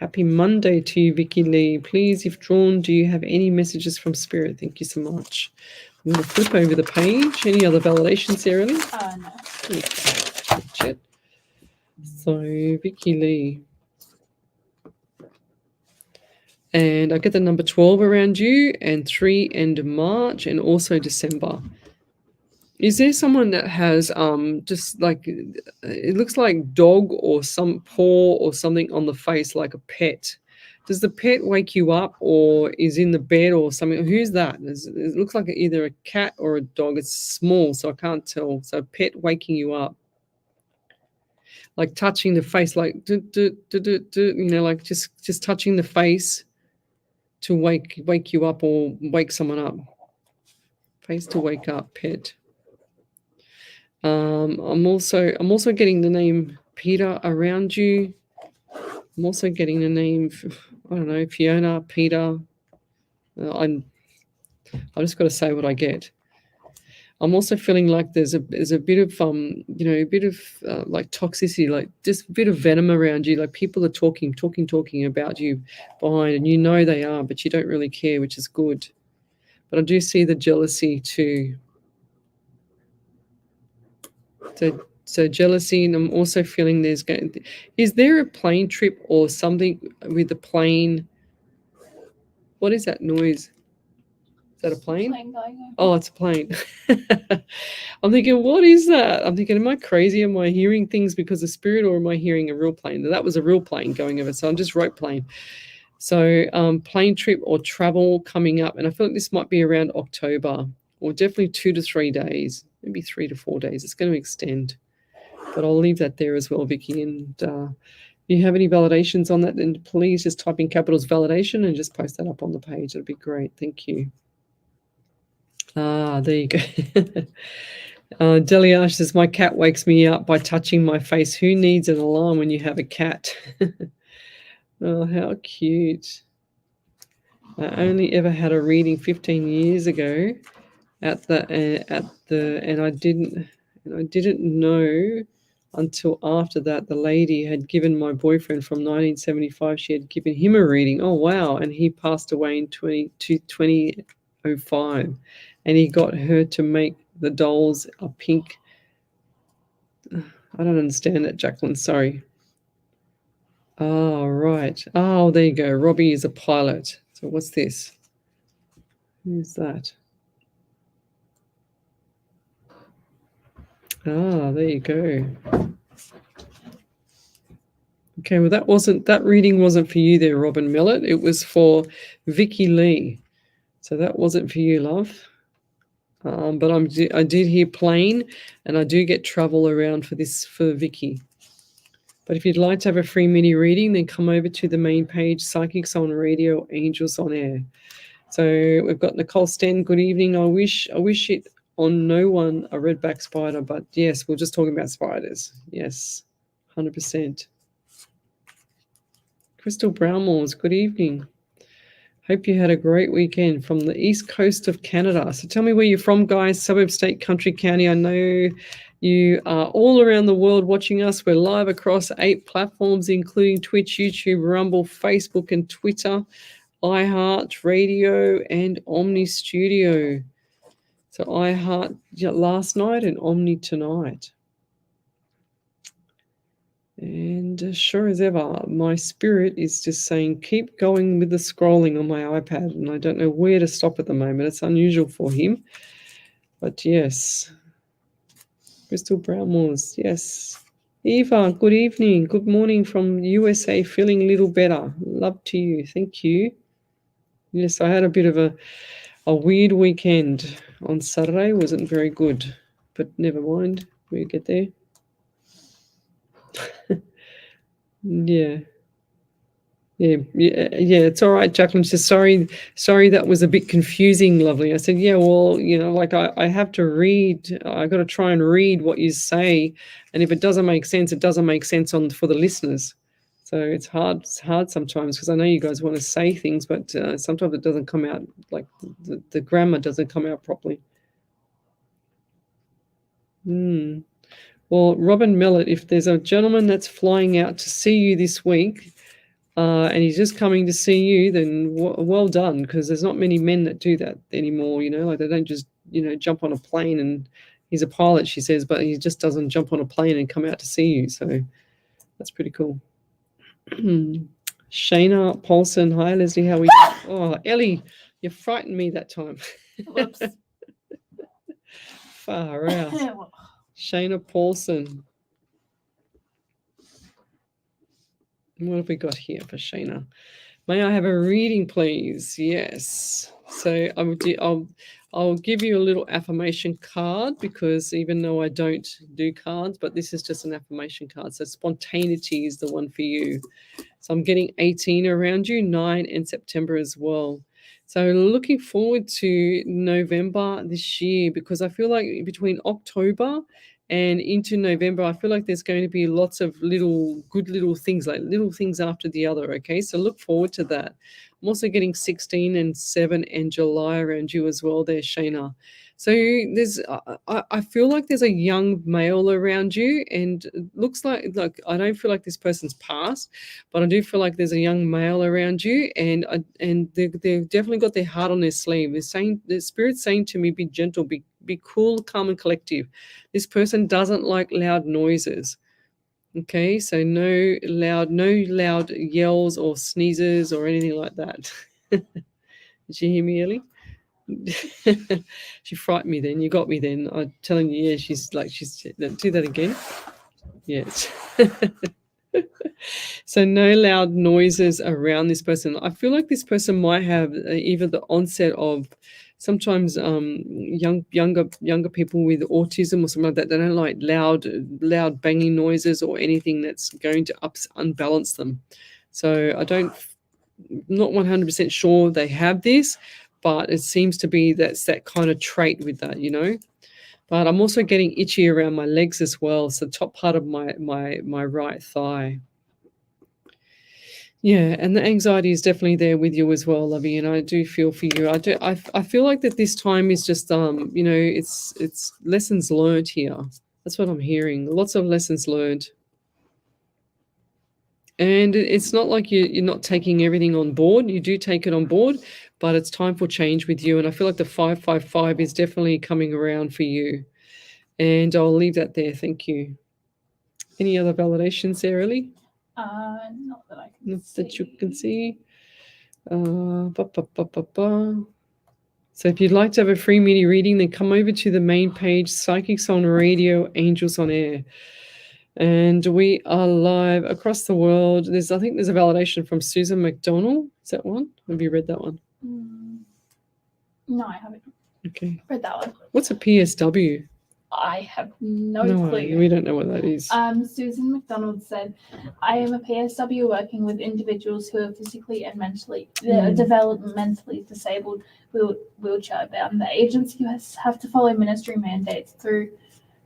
Happy Monday to you, Vicky Lee. Please, if drawn, do you have any messages from Spirit? Thank you so much. I'm going to flip over the page. Any other validations there, Ellie? No. Chat. So, Vicky Lee. And I get the number 12 around you, and 3 and March, and also December. Is there someone that has just like, it looks like dog or some paw or something on the face, like a pet? Does the pet wake you up or is in the bed or something? Who's that? It looks like either a cat or a dog. It's small, so I can't tell. So pet waking you up. Like touching the face, like like just touching the face to wake you up or wake someone up. Face to wake up, pet. I'm also getting the name Peter around you. I'm also getting the name, I don't know, Fiona, Peter. I just got to say what I get. I'm also feeling like there's a bit of like toxicity, like just a bit of venom around you. Like people are talking about you behind, and you know they are, but you don't really care, which is good. But I do see the jealousy too. So jealousy, and I'm also feeling is there a plane trip or something with the plane? What is that noise? Is that a plane? Plane going over. Oh, it's a plane. I'm thinking, what is that? I'm thinking, am I crazy? Am I hearing things because of spirit, or am I hearing a real plane? That was a real plane going over, so I just wrote plane. So plane trip or travel coming up, and I feel like this might be around October, or definitely 2 to 3 days, maybe 3 to 4 days. It's going to extend, but I'll leave that there as well, Vicky. And if you have any validations on that, then please just type in capitals validation and just post that up on the page. That'd be great. Thank you. There you go. Deliash says, my cat wakes me up by touching my face. Who needs an alarm when you have a cat? Oh, how cute. I only ever had a reading 15 years ago and I didn't know until after that. The lady had given my boyfriend from 1975, she had given him a reading. Oh, wow. And he passed away in 2005. And he got her to make the dolls a pink. I don't understand that, Jacqueline. Sorry. Oh, right. Oh, there you go. Robbie is a pilot. So what's this? Who's that? Ah, there you go. Okay, well, that reading wasn't for you there, Robin Millett. It was for Vicky Lee. So that wasn't for you, love. But I did hear plane, and I do get travel around for Vicky. But if you'd like to have a free mini reading, then come over to the main page, Psychics on Radio, Angels on Air. So we've got Nicole Sten. Good evening. I wish it on no one a redback spider, but yes, we're just talking about spiders. Yes, 100%. Crystal Brownmores, good evening. Hope you had a great weekend from the east coast of Canada. So tell me where you're from, guys. Suburb, state, country, county. I know you are all around the world watching us. We're live across 8 platforms, including Twitch, YouTube, Rumble, Facebook, and Twitter, iHeart Radio, and Omni Studio. So iHeart last night and Omni tonight. And sure as ever, my spirit is just saying, keep going with the scrolling on my iPad. And I don't know where to stop at the moment. It's unusual for him. But yes. Crystal Brownmores, yes. Eva, good evening. Good morning from USA. Feeling a little better. Love to you. Thank you. Yes, I had a bit of a weird weekend on Saturday. Wasn't very good. But never mind. We'll get there. Yeah, it's all right, Jacqueline. She says, sorry, that was a bit confusing, lovely. I said, yeah, well, like I have to read. I got to try and read what you say, and if it doesn't make sense, it doesn't make sense for the listeners. So it's hard sometimes, because I know you guys want to say things, but sometimes it doesn't come out, like the grammar doesn't come out properly. Well, Robin Millett, if there's a gentleman that's flying out to see you this week, and he's just coming to see you, then well done, because there's not many men that do that anymore, like they don't just, jump on a plane, and he's a pilot, she says, but he just doesn't jump on a plane and come out to see you. So that's pretty cool. Shayna Paulson, hi, Leslie, how are you? Oh, Ellie, you frightened me that time. Whoops. Far out. Shayna Paulson. What have we got here for Shayna? May I have a reading, please? Yes. So I'll give you a little affirmation card, because even though I don't do cards, but this is just an affirmation card. So spontaneity is the one for you. So I'm getting 18 around you, 9 and September as well. So looking forward to November this year, because I feel like between October and into November, I feel like there's going to be lots of good little things, like little things after the other, okay? So look forward to that. I'm also getting 16 and 7 and July around you as well there, Shayna. So I feel like there's a young male around you, and it looks like I don't feel like this person's passed, but I do feel like there's a young male around you, and they've definitely got their heart on their sleeve. The spirit's saying to me, be gentle, be cool, calm, and collective. This person doesn't like loud noises. Okay, so no loud yells or sneezes or anything like that. Did you hear me, Ellie? She frightened me then. You got me then. I'm telling you, yeah, she's do that again. Yes. So no loud noises around this person. I feel like this person might have either the onset of sometimes younger people with autism or something like that. They don't like loud banging noises or anything that's going to unbalance them. So I'm not 100% sure they have this, but it seems to be that's that kind of trait with that, But I'm also getting itchy around my legs as well. So the top part of my right thigh. Yeah, and the anxiety is definitely there with you as well, Lovey, and I do feel for you. I feel like that this time is just it's lessons learned here. That's what I'm hearing. Lots of lessons learned. And it's not like you're not taking everything on board. You do take it on board, but it's time for change with you. And I feel like the 555 is definitely coming around for you. And I'll leave that there. Thank you. Any other validations there, Ellie? Not that I can Not see. that you can see. So if you'd like to have a free mini reading, then come over to the main page, Psychics on Radio, Angels on Air. And we are live across the world. I think there's a validation from Susan McDonald. Is that one? Have you read that one? No, I haven't Okay. read that one. What's a PSW? I have no clue. We don't know what that is. Susan McDonald said, I am a PSW working with individuals who are physically and mentally, developmentally disabled, wheelchair bound. The agency have to follow ministry mandates through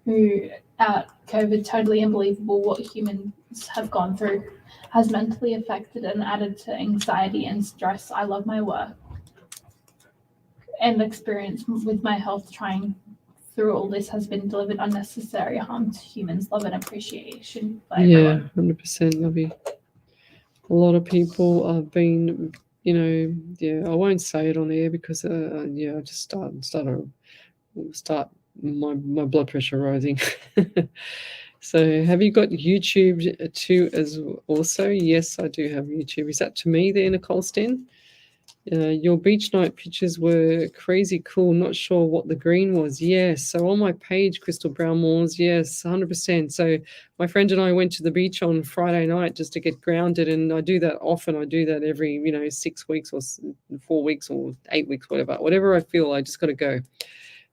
COVID. Totally unbelievable what humans have gone through. Has mentally affected and added to anxiety and stress. I love my work and experience with my health trying through all this has been delivered unnecessary harm to humans. Love and appreciation by everyone. 100% love you. A lot of people have been, I won't say it on air because, I just start my blood pressure rising. So have you got YouTube too as also? Yes, I do have YouTube. Is that to me there, Nicole Sten? Your beach night pictures were crazy cool. Not sure what the green was. Yes. So on my page, Crystal Brown Moores, yes, 100%. So my friend and I went to the beach on Friday night just to get grounded. And I do that often. I do that every, 6 weeks or 4 weeks or 8 weeks, whatever I feel, I just got to go.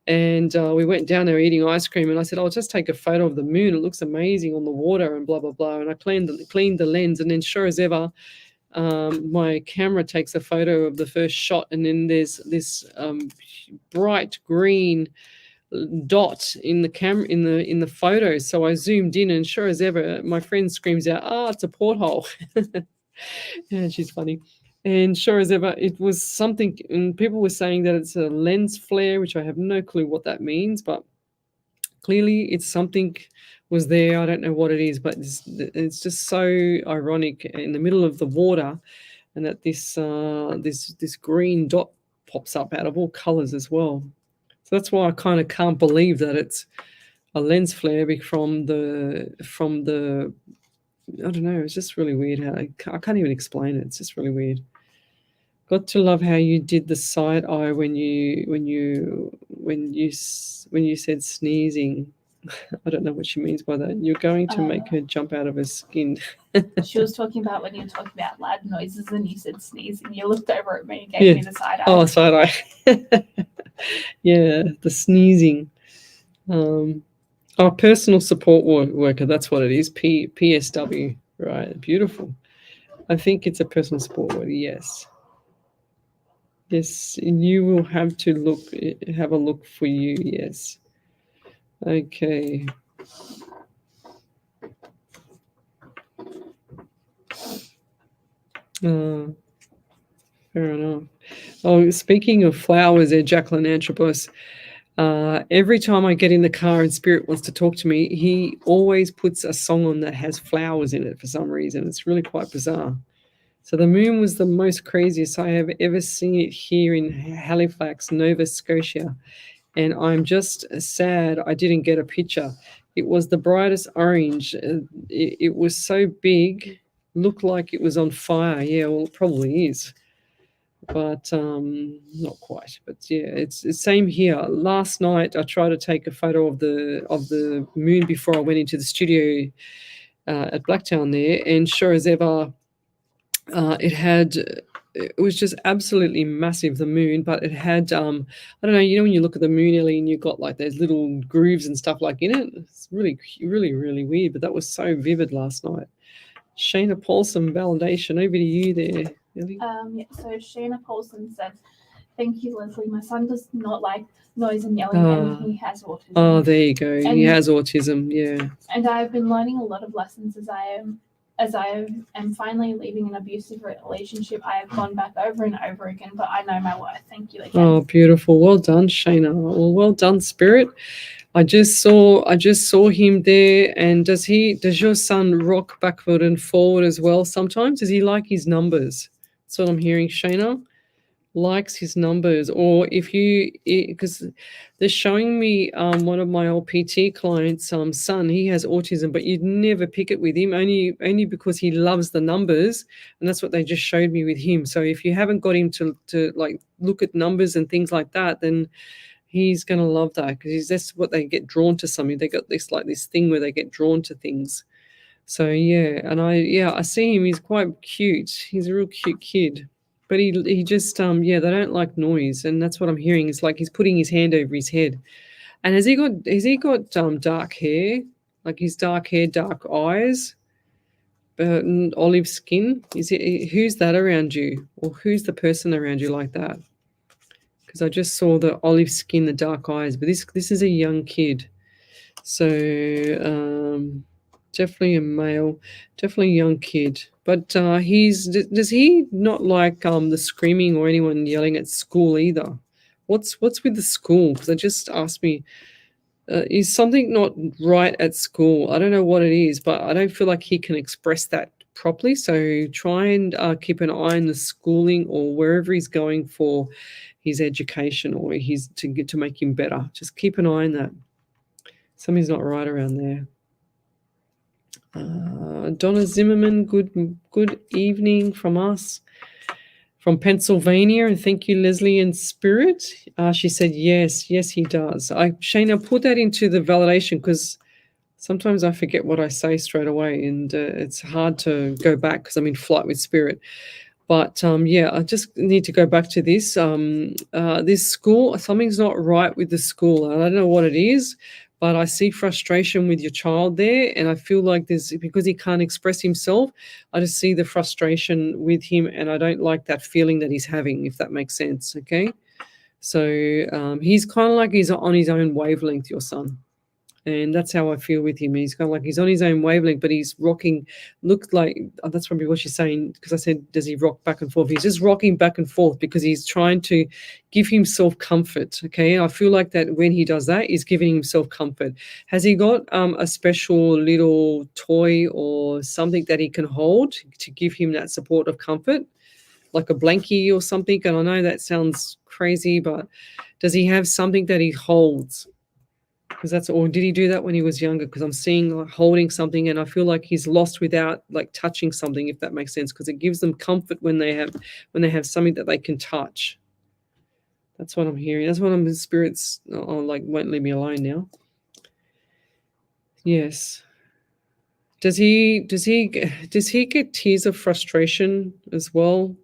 And we went down there eating ice cream. And I said, I'll just take a photo of the moon. It looks amazing on the water and blah, blah, blah. And I cleaned the lens. And then sure as ever, my camera takes a photo of the first shot, and then there's this bright green dot in the camera in the photo. So I zoomed in, and sure as ever, my friend screams out, it's a porthole. Yeah, she's funny. And sure as ever, it was something, and people were saying that it's a lens flare, which I have no clue what that means, but clearly it's something was there. I don't know what it is, but it's just so ironic in the middle of the water, and that this green dot pops up out of all colors as well. So that's why I kind of can't believe that it's a lens flare from the I don't know. It's just really weird how I can't even explain it. It's just really weird. Got to love how you did the side eye when you said sneezing. I don't know what she means by that. You're going to make her jump out of her skin. She was talking about when you were talking about loud noises and you said sneezing. You looked over at me and gave me the side eye. Oh, side eye. Yeah, the sneezing. Personal support worker. That's what it is. PSW. Right. Beautiful. I think it's a personal support worker. Yes. Yes, you will have to have a look for you. Yes. Okay. Fair enough. Oh, speaking of flowers there, Jacqueline Antropos, every time I get in the car and Spirit wants to talk to me, he always puts a song on that has flowers in it for some reason. It's really quite bizarre. So the moon was the most craziest I have ever seen it here in Halifax, Nova Scotia. And I'm just sad I didn't get a picture. It was the brightest orange. It was so big, looked like it was on fire. Yeah, well, it probably is. But not quite. But yeah, it's the same here. Last night I tried to take a photo of the moon before I went into the studio at Blacktown there, and sure as ever, it was just absolutely massive, the moon, but it had, I don't know, when you look at the moon, Ellie, and you've got like those little grooves and stuff like in it. It's really, really, really weird, but that was so vivid last night. Shayna Paulson, validation. Over to you there, Ellie. So Shayna Paulson says, thank you, Lesley. My son does not like noise and yelling, and he has autism. Oh, there you go. He has autism, yeah. And I've been learning a lot of lessons as I am finally leaving an abusive relationship. I have gone back over and over again, but I know my worth. Thank you again. Oh, beautiful. Well done, Shayna. Well done, Spirit. I just saw him there. And does your son rock backward and forward as well sometimes? Does he like his numbers? That's what I'm hearing. Shayna likes his numbers. Or if you, because they're showing me one of my old PT clients' son, he has autism, but you'd never pick it with him, only because he loves the numbers, and that's what they just showed me with him. So if you haven't got him to like look at numbers and things like that, then he's gonna love that, because that's what they get drawn to. Something they got this thing where they get drawn to things. So yeah, and I see him. He's quite cute. He's a real cute kid. But he just they don't like noise, and that's what I'm hearing. It's like he's putting his hand over his head. And has he got dark hair? Like his dark hair, dark eyes, and olive skin? Who's that around you, or who's the person around you like that? Because I just saw the olive skin, the dark eyes, but this is a young kid. So definitely a male, definitely a young kid. But does he not like the screaming or anyone yelling at school either? What's with the school? Because they just asked me, is something not right at school? I don't know what it is, but I don't feel like he can express that properly. So try and keep an eye on the schooling or wherever he's going for his education or to make him better. Just keep an eye on that. Something's not right around there. Donna Zimmerman, good evening from us from Pennsylvania, and thank you, Leslie in spirit. She said yes he does. Shayna, put that into the validation, because sometimes I forget what I say straight away, and it's hard to go back because I'm in flight with spirit. But I just need to go back to this. This school, something's not right with the school. I don't know what it is, but I see frustration with your child there, and I feel like because he can't express himself, I just see the frustration with him, and I don't like that feeling that he's having, if that makes sense, okay? So he's kind of like he's on his own wavelength, your son. And that's how I feel with him. He's kind of like he's on his own wavelength, but he's rocking. Looked like that's probably what she's saying, because I said, does he rock back and forth? He's just rocking back and forth because he's trying to give himself comfort. Okay, I feel like that when he does that, he's giving himself comfort. Has he got a special little toy or something that he can hold to give him that support of comfort, like a blankie or something? And I know that sounds crazy, but does he have something that he holds? Because or did he do that when he was younger? Because I'm seeing like holding something, and I feel like he's lost without like touching something, if that makes sense, because it gives them comfort when they have something that they can touch. That's what I'm hearing. That's what I'm spirits like won't leave me alone now. Yes. Does he get tears of frustration as well?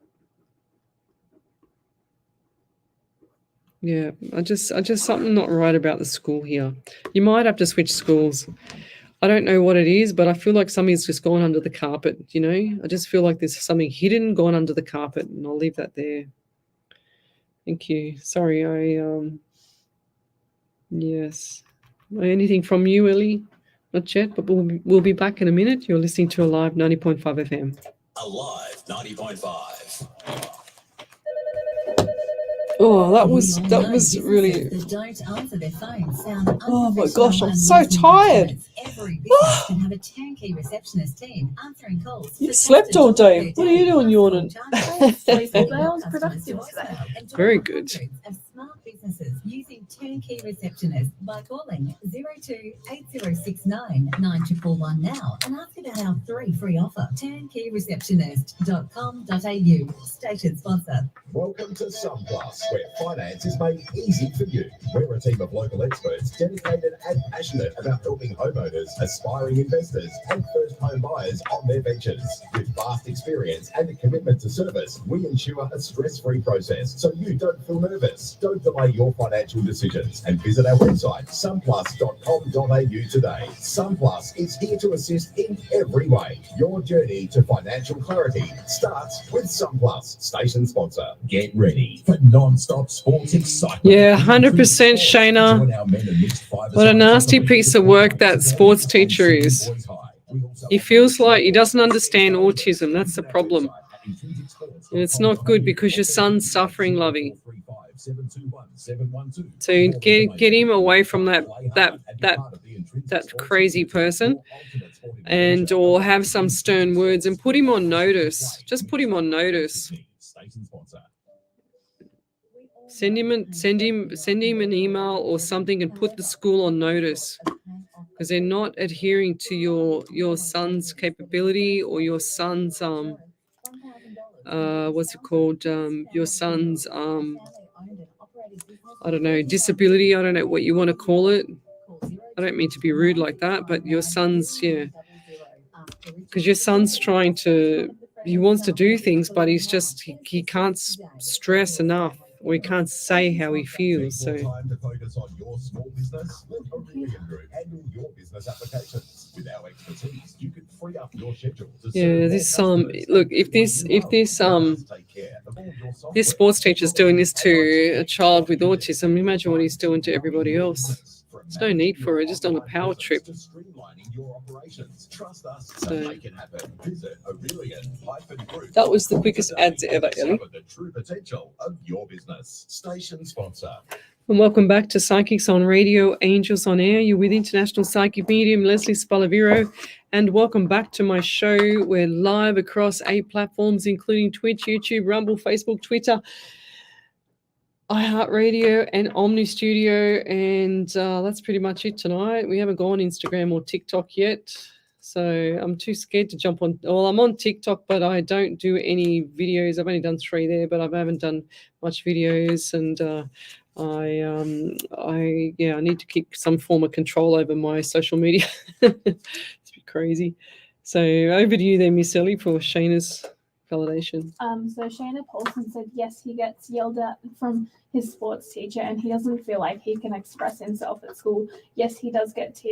Yeah, I just something not right about the school here. You might have to switch schools. I don't know what it is, but I feel like something's just gone under the carpet, you know? I just feel like there's something hidden gone under the carpet, and I'll leave that there. Thank you. Sorry, yes. Anything from you, Ellie? Not yet, but we'll be back in a minute. You're listening to Alive 90.5 FM. Alive 90.5. Oh, that was really. Oh my gosh, I'm so tired. Every business can have a turnkey receptionist team answering calls. You slept all day. What are you doing, yawning? Productive today. Very good. Of smart businesses using turnkey receptionists by calling 028069 9411 now and ask about our 3 free offer. Turnkeyreceptionist.com.au. Station sponsor. Welcome to SunPlus, where finance is made easy for you. We're a team of local experts dedicated and passionate about helping homeowners, aspiring investors, and first home buyers on their ventures. With vast experience and a commitment to service, we ensure a stress-free process so you don't feel nervous. Don't delay your financial decisions and visit our website, sunplus.com.au today. SunPlus is here to assist in every way. Your journey to financial clarity starts with SunPlus. Station sponsor. Get ready for non-stop sports excitement. Yeah, 100% Shayna. What a nasty piece of work that sports teacher is. He feels like he doesn't understand autism. That's the problem. And it's not good because your son's suffering, Lovey. So get him away from that crazy person, and or have some stern words and put him on notice. Just put him on notice. Send him an email or something and put the school on notice, because they're not adhering to your son's capability or your son's your son's I don't know, disability. I don't know what you want to call it. I don't mean to be rude like that, but your son's, because your son's he wants to do things, but he can't stress enough, or he can't say how he feels. So time to focus on your small business? Let Aurelian Group handle your business applications. With our expertise, you can free up your schedule to serve this more customers. look, if this sports teacher's doing this to a child with autism, imagine what he's doing to everybody else. There's no need for it, just on a power trip. That was the quickest ads ever, Ellie. The true potential of your business. Station sponsor. And welcome back to Psychics on Radio, Angels on Air. You're with International Psychic Medium Lesley Spaliviero, and welcome back to my show. We're live across 8 platforms, including Twitch, YouTube, Rumble, Facebook, Twitter, iHeartRadio, and Omni Studio, and that's pretty much it tonight. We haven't gone Instagram or TikTok yet, so I'm too scared to jump on. Well, I'm on TikTok, but I don't do any videos. I've only done 3 there, but I haven't done much videos, and I need to keep some form of control over my social media. It's a bit crazy. So over to you there, Miss Ellie, for Shayna's validation. So Shayna Paulson said yes, he gets yelled at from his sports teacher and he doesn't feel like he can express himself at school. Yes, he does get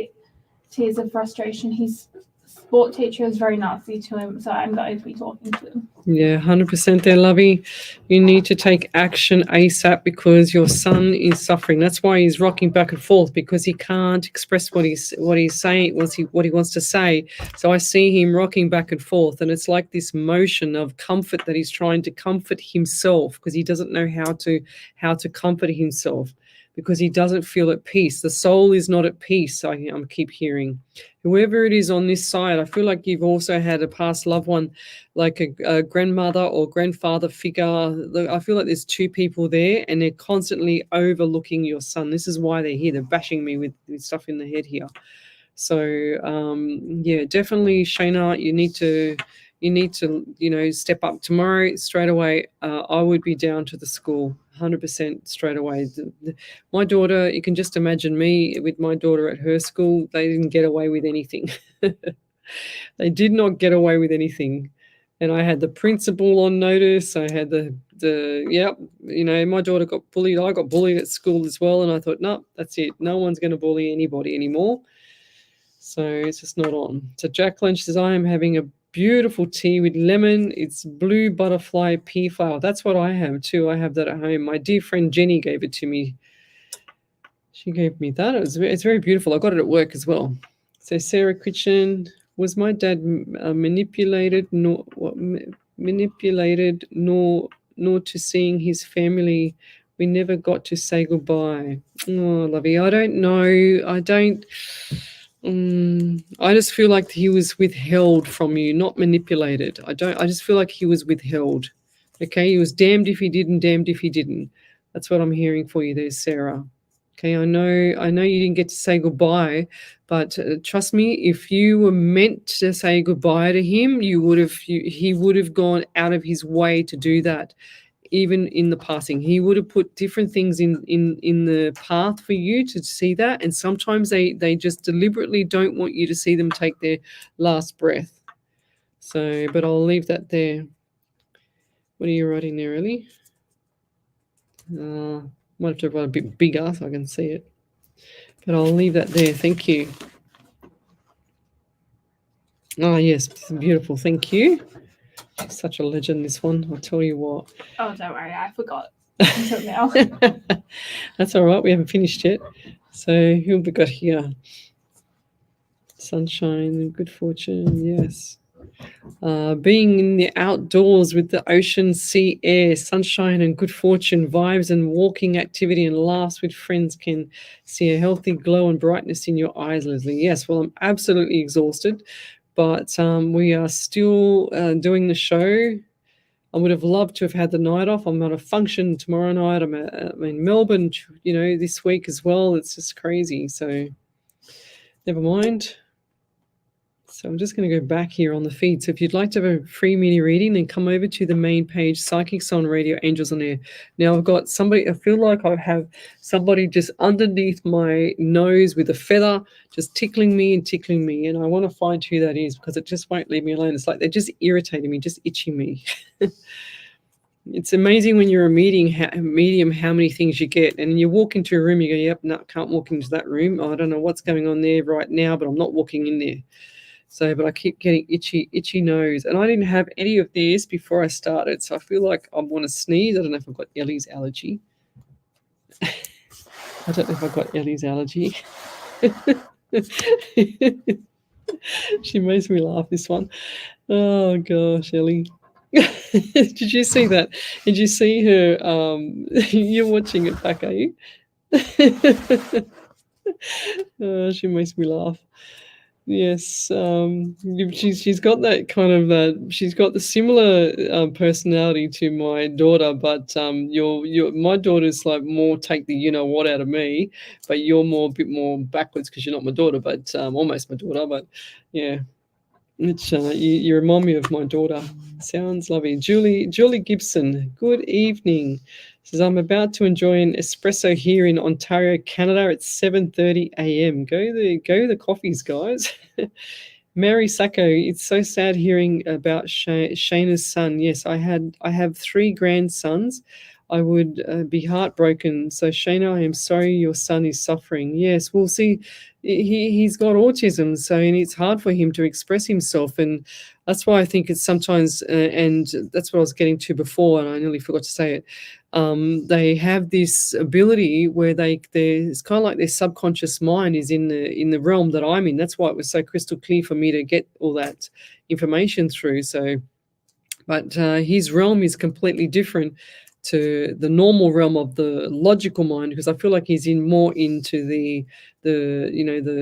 tears of frustration. His sport teacher is very nasty to him, so I'm going to be talking to him. Yeah, 100% there, Lovey. You need to take action ASAP because your son is suffering. That's why he's rocking back and forth, because he can't express what he's saying, what he wants to say. So I see him rocking back and forth, and it's like this motion of comfort that he's trying to comfort himself, because he doesn't know how to comfort himself, because he doesn't feel at peace. The soul is not at peace, I keep hearing. Whoever it is on this side, I feel like you've also had a past loved one, like a grandmother or grandfather figure. I feel like there's 2 people there, and they're constantly overlooking your son. This is why they're here. They're bashing me with stuff in the head here. So, definitely, Shayna, you need to, step up tomorrow straight away. I would be down to the school 100% straight away. My daughter, you can just imagine me with my daughter at her school. They didn't get away with anything. They did not get away with anything. And I had the principal on notice. I had my daughter got bullied. I got bullied at school as well. And I thought, no, that's it. No one's going to bully anybody anymore. So it's just not on. So Jacqueline says, I am having a beautiful tea with lemon. It's blue butterfly pea flower. That's what I have too. I have that at home. My dear friend Jenny gave it to me. She gave me that. It's very beautiful. I got it at work as well. So Sarah Kitchen, was my dad manipulated nor to seeing his family? We never got to say goodbye. Oh, lovey, I don't know. I just feel like he was withheld from you, not manipulated. I just feel like he was withheld. Okay, he was damned if he didn't, damned if he didn't. That's what I'm hearing for you there, Sarah. Okay, I know you didn't get to say goodbye, but trust me, if you were meant to say goodbye to him, he would have gone out of his way to do that. Even in the passing, he would have put different things in the path for you to see that. And sometimes they just deliberately don't want you to see them take their last breath. So, but I'll leave that there. What are you writing there, Ellie? Might have to write a bit bigger so I can see it. But I'll leave that there. Thank you. Oh, yes, beautiful. Thank you. She's such a legend, this one. I'll tell you what. Oh, don't worry. I forgot until now. That's all right. We haven't finished yet. So who have we got here? Sunshine and good fortune. Yes. Being in the outdoors with the ocean, sea air, sunshine and good fortune, vibes and walking activity and laughs with friends can see a healthy glow and brightness in your eyes, Leslie. Yes, well, I'm absolutely exhausted, but we are still doing the show. I would have loved to have had the night off. I'm at a function tomorrow night. I'm in Melbourne, this week as well. It's just crazy. So never mind. So I'm just going to go back here on the feed. So if you'd like to have a free mini reading, then come over to the main page, Psychics on Radio, Angels on Air. Now I've got somebody, I feel like I have somebody just underneath my nose with a feather, just tickling me. And I want to find who that is because it just won't leave me alone. It's like they're just irritating me, just itching me. It's amazing when you're a medium how many things you get. And you walk into a room, you go, yep, no, can't walk into that room. I don't know what's going on there right now, but I'm not walking in there. So, but I keep getting itchy nose. And I didn't have any of this before I started. So I feel like I want to sneeze. I don't know if I've got Ellie's allergy. I don't know if I've got Ellie's allergy. She makes me laugh, this one. Oh, gosh, Ellie. Did you see that? Did you see her? You're watching it back, are you? Oh, she makes me laugh. Yes, she's got that kind of she's got the similar personality to my daughter, but my daughter's like more take the what out of me, but you're a bit more backwards because you're not my daughter, but almost my daughter, but yeah. It's you remind me of my daughter. Sounds lovely. Julie Gibson, good evening. Says I'm about to enjoy an espresso here in Ontario, Canada. It's 7:30 a.m. Go the coffees, guys. Mary Sacco, it's so sad hearing about Shayna's son. Yes, I have 3 grandsons. I would be heartbroken. So Shayna, I am sorry your son is suffering. Yes, we'll see. He's got autism, so and it's hard for him to express himself, and that's why I think it's sometimes, and that's what I was getting to before, and I nearly forgot to say it. They have this ability where it's kind of like their subconscious mind is in the realm that I'm in. That's why it was so crystal clear for me to get all that information through. So, but his realm is completely different to the normal realm of the logical mind, because I feel like he's more into the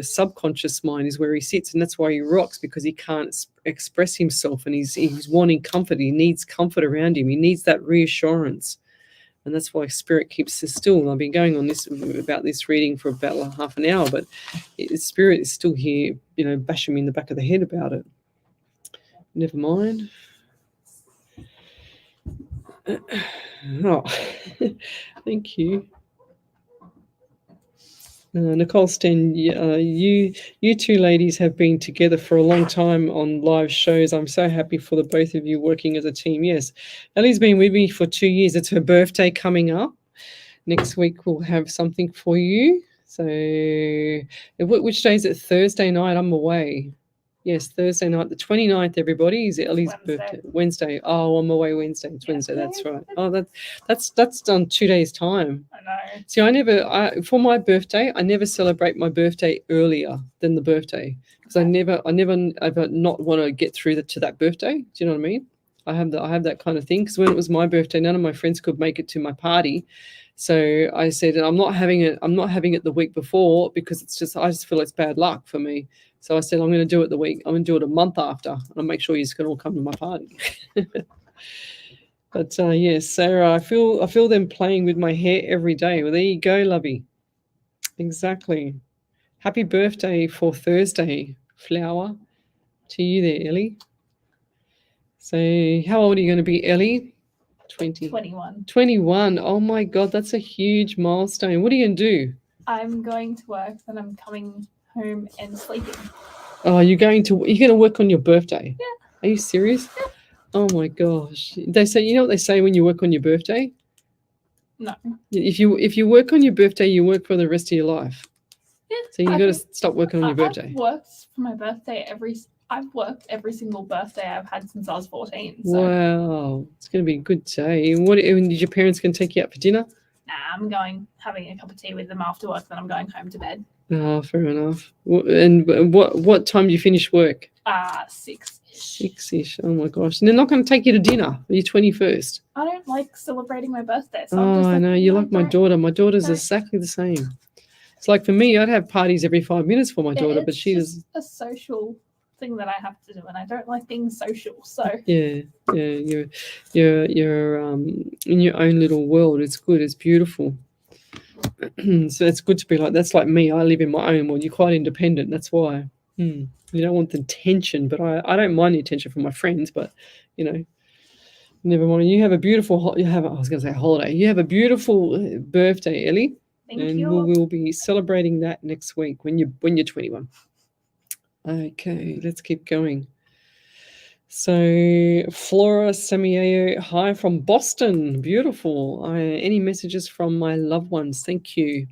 subconscious mind is where he sits, and that's why he rocks, because he can't express himself, and he's wanting comfort. He needs comfort around him. He needs that reassurance, and that's why Spirit keeps us still. I've been going on about this reading for about half an hour, but Spirit is still here, bashing me in the back of the head about it. Never mind. Oh, thank you. Nicole Sten, you two ladies have been together for a long time on live shows. I'm so happy for the both of you working as a team. Yes, Ellie's been with me for 2 years. It's her birthday coming up. Next week we'll have something for you. So which day is it? Thursday night, I'm away. Yes, Thursday night, the 29th, everybody, is Ellie's birthday. Wednesday. Oh, I'm away Wednesday. It's Wednesday, that's right. Oh, that's done 2 days' time. I know. See, for my birthday, I never celebrate my birthday earlier than the birthday, because I never ever not want to get through to that birthday. Do you know what I mean? I have that kind of thing, because when it was my birthday, none of my friends could make it to my party. So I said, I'm not having it the week before, because I just feel it's bad luck for me. So I said, I'm going to do it I'm going to do it a month after, and I'll make sure you can all come to my party. But yes, Sarah, I feel them playing with my hair every day. Well, there you go, lovey. Exactly. Happy birthday for Thursday, Flower, to you there, Ellie. So how old are you going to be, Ellie? 21. 21. Oh my God, that's a huge milestone. What are you going to do? I'm going to work, then I'm coming home and sleeping. Oh, you're going to work on your birthday? Yeah. Are you serious? Yeah. Oh my gosh. They say, you know what they say when you work on your birthday? No. If you work on your birthday, you work for the rest of your life. Yeah. So you got to stop working on your birthday. I've worked every single birthday I've had since I was 14. So. Wow. It's going to be a good day. And did your parents going to take you out for dinner? Nah, I'm having a cup of tea with them after work, then I'm going home to bed. Oh, fair enough. And what time do you finish work? 6 6-ish. Oh my gosh. And they're not going to take you to dinner for your 21st. I don't like celebrating my birthday. So I'm Oh, just I like, know. You're like my don't- daughter. My daughter's don't- exactly the same. It's like for me, I'd have parties every 5 minutes for my daughter, but it's she just does. a social thing that I have to do, and I don't like being social. So Yeah, you're in your own little world. It's good. It's beautiful. So it's good to be like that's like me. I live in my own world. You're quite independent. That's why. You don't want the tension, but I don't mind the attention from my friends. But you know, never mind. You have a beautiful. I was going to say holiday. You have a beautiful birthday, Ellie, thank and you. we'll be celebrating that next week when you're 21. Okay, let's keep going. So Flora Semieo, hi from Boston. Beautiful. Any messages from my loved ones? Thank you.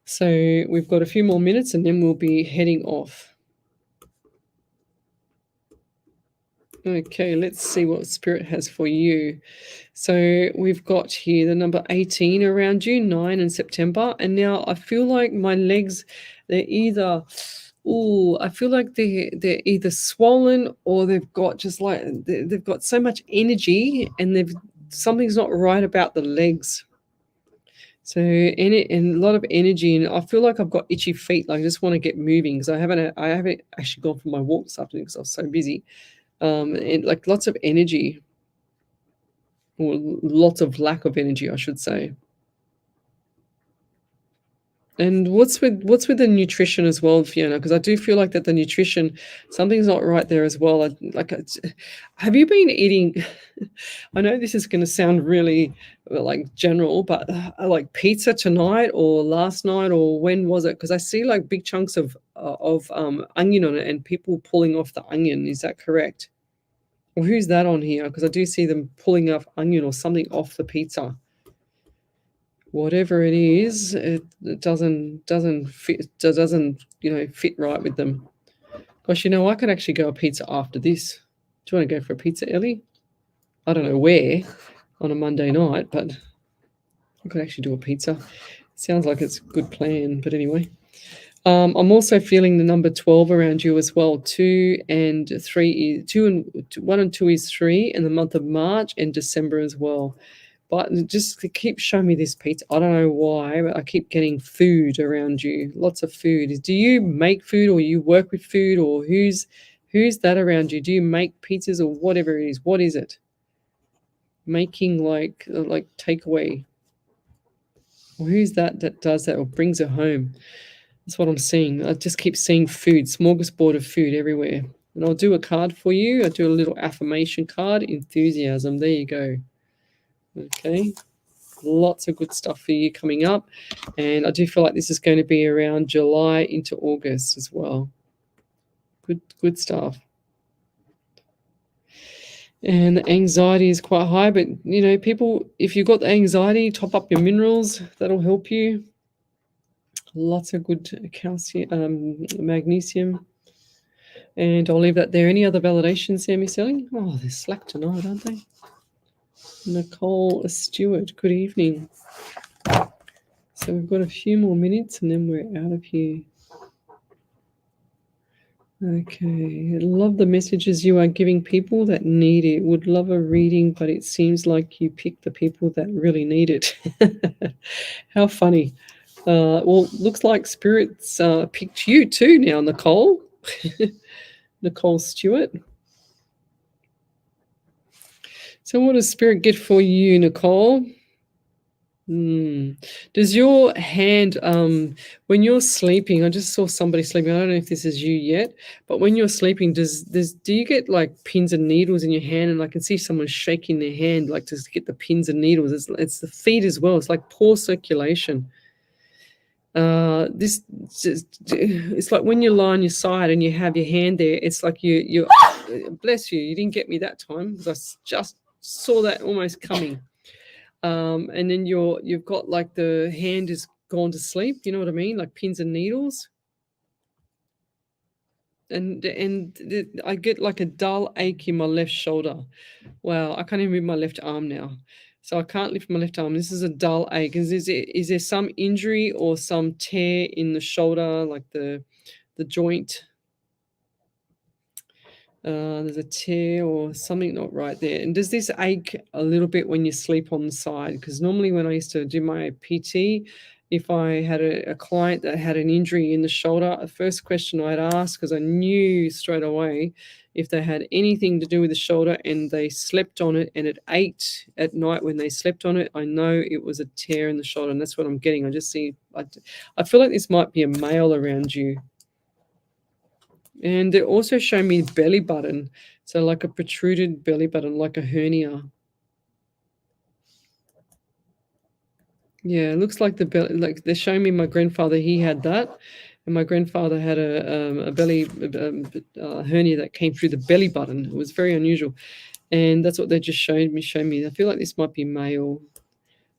So we've got a few more minutes and then we'll be heading off. Okay, let's see what Spirit has for you. So we've got here the number 18 around you, 9 in September. And now I feel like my legs, they're either... I feel like they're either swollen or they've got just like they've got so much energy and something's not right about the legs. So and a lot of energy, and I feel like I've got itchy feet. Like I just want to get moving because I haven't actually gone for my walk this afternoon because I was so busy. And like lots of energy, or lots of lack of energy, I should say. And what's with the nutrition as well, Fiona? Because I do feel like that the nutrition, something's not right there as well. Have you been eating? I know this is going to sound really like general, but like pizza tonight or last night or when was it? Because I see like big chunks of onion on it and people pulling off the onion. Is that correct? Or who's that on here? Because I do see them pulling off onion or something off the pizza. Whatever it is, it doesn't fit. Doesn't fit right with them. Gosh, I could actually go a pizza after this. Do you want to go for a pizza, Ellie? I don't know where on a Monday night, but I could actually do a pizza. Sounds like it's a good plan. But anyway, I'm also feeling the number 12 around you as well. 2 and 3 is 1 and 2 is 3 in the month of March and December as well. But just keep showing me this pizza. I don't know why, but I keep getting food around you. Lots of food. Do you make food or you work with food or who's that around you? Do you make pizzas or whatever it is? What is it? Making like takeaway. Or who's that does that or brings it home? That's what I'm seeing. I just keep seeing food, smorgasbord of food everywhere. And I'll do a card for you. I do a little affirmation card, enthusiasm. There you go. Okay, lots of good stuff for you coming up, and I do feel like this is going to be around July into August as well. Good stuff. And the anxiety is quite high, but people, if you've got the anxiety, top up your minerals. That'll help you. Lots of good calcium, magnesium, and I'll leave that there. Any other validations there, Miss Ellie? Oh, they're slack tonight, aren't they? Nicole Stewart, good evening. So we've got a few more minutes and then we're out of here. Okay, I love the messages you are giving people that need it. Would love a reading, but it seems like you pick the people that really need it. How funny. Well, looks like Spirit's picked you too now, Nicole. Nicole Stewart. So what does Spirit get for you, Nicole? Does your hand, when you're sleeping, I just saw somebody sleeping, I don't know if this is you yet, but when you're sleeping, do you get like pins and needles in your hand? And I can see someone shaking their hand like to get the pins and needles. It's the feet as well. It's like poor circulation. It's like when you lie on your side and you have your hand there, it's like you bless you. You didn't get me that time because I just saw that almost coming. And then you've got like the hand is gone to sleep. You know what I mean? Like pins and needles. And I get like a dull ache in my left shoulder. Wow, I can't even move my left arm now. So I can't lift my left arm. This is a dull ache. Is there some injury or some tear in the shoulder, like the joint? There's a tear or something not right there. And does this ache a little bit when you sleep on the side? Because normally when I used to do my PT, if I had a client that had an injury in the shoulder, the first question I'd ask, because I knew straight away if they had anything to do with the shoulder and they slept on it and it ached at night when they slept on it, I know it was a tear in the shoulder, and that's what I'm getting. I just see, I feel like this might be a male around you. And they also show me belly button, so like a protruded belly button, like a hernia. Yeah, it looks like the belly. Like they're showing me my grandfather. He had that, and my grandfather had a belly hernia that came through the belly button. It was very unusual, and that's what they just showed me. I feel like this might be male.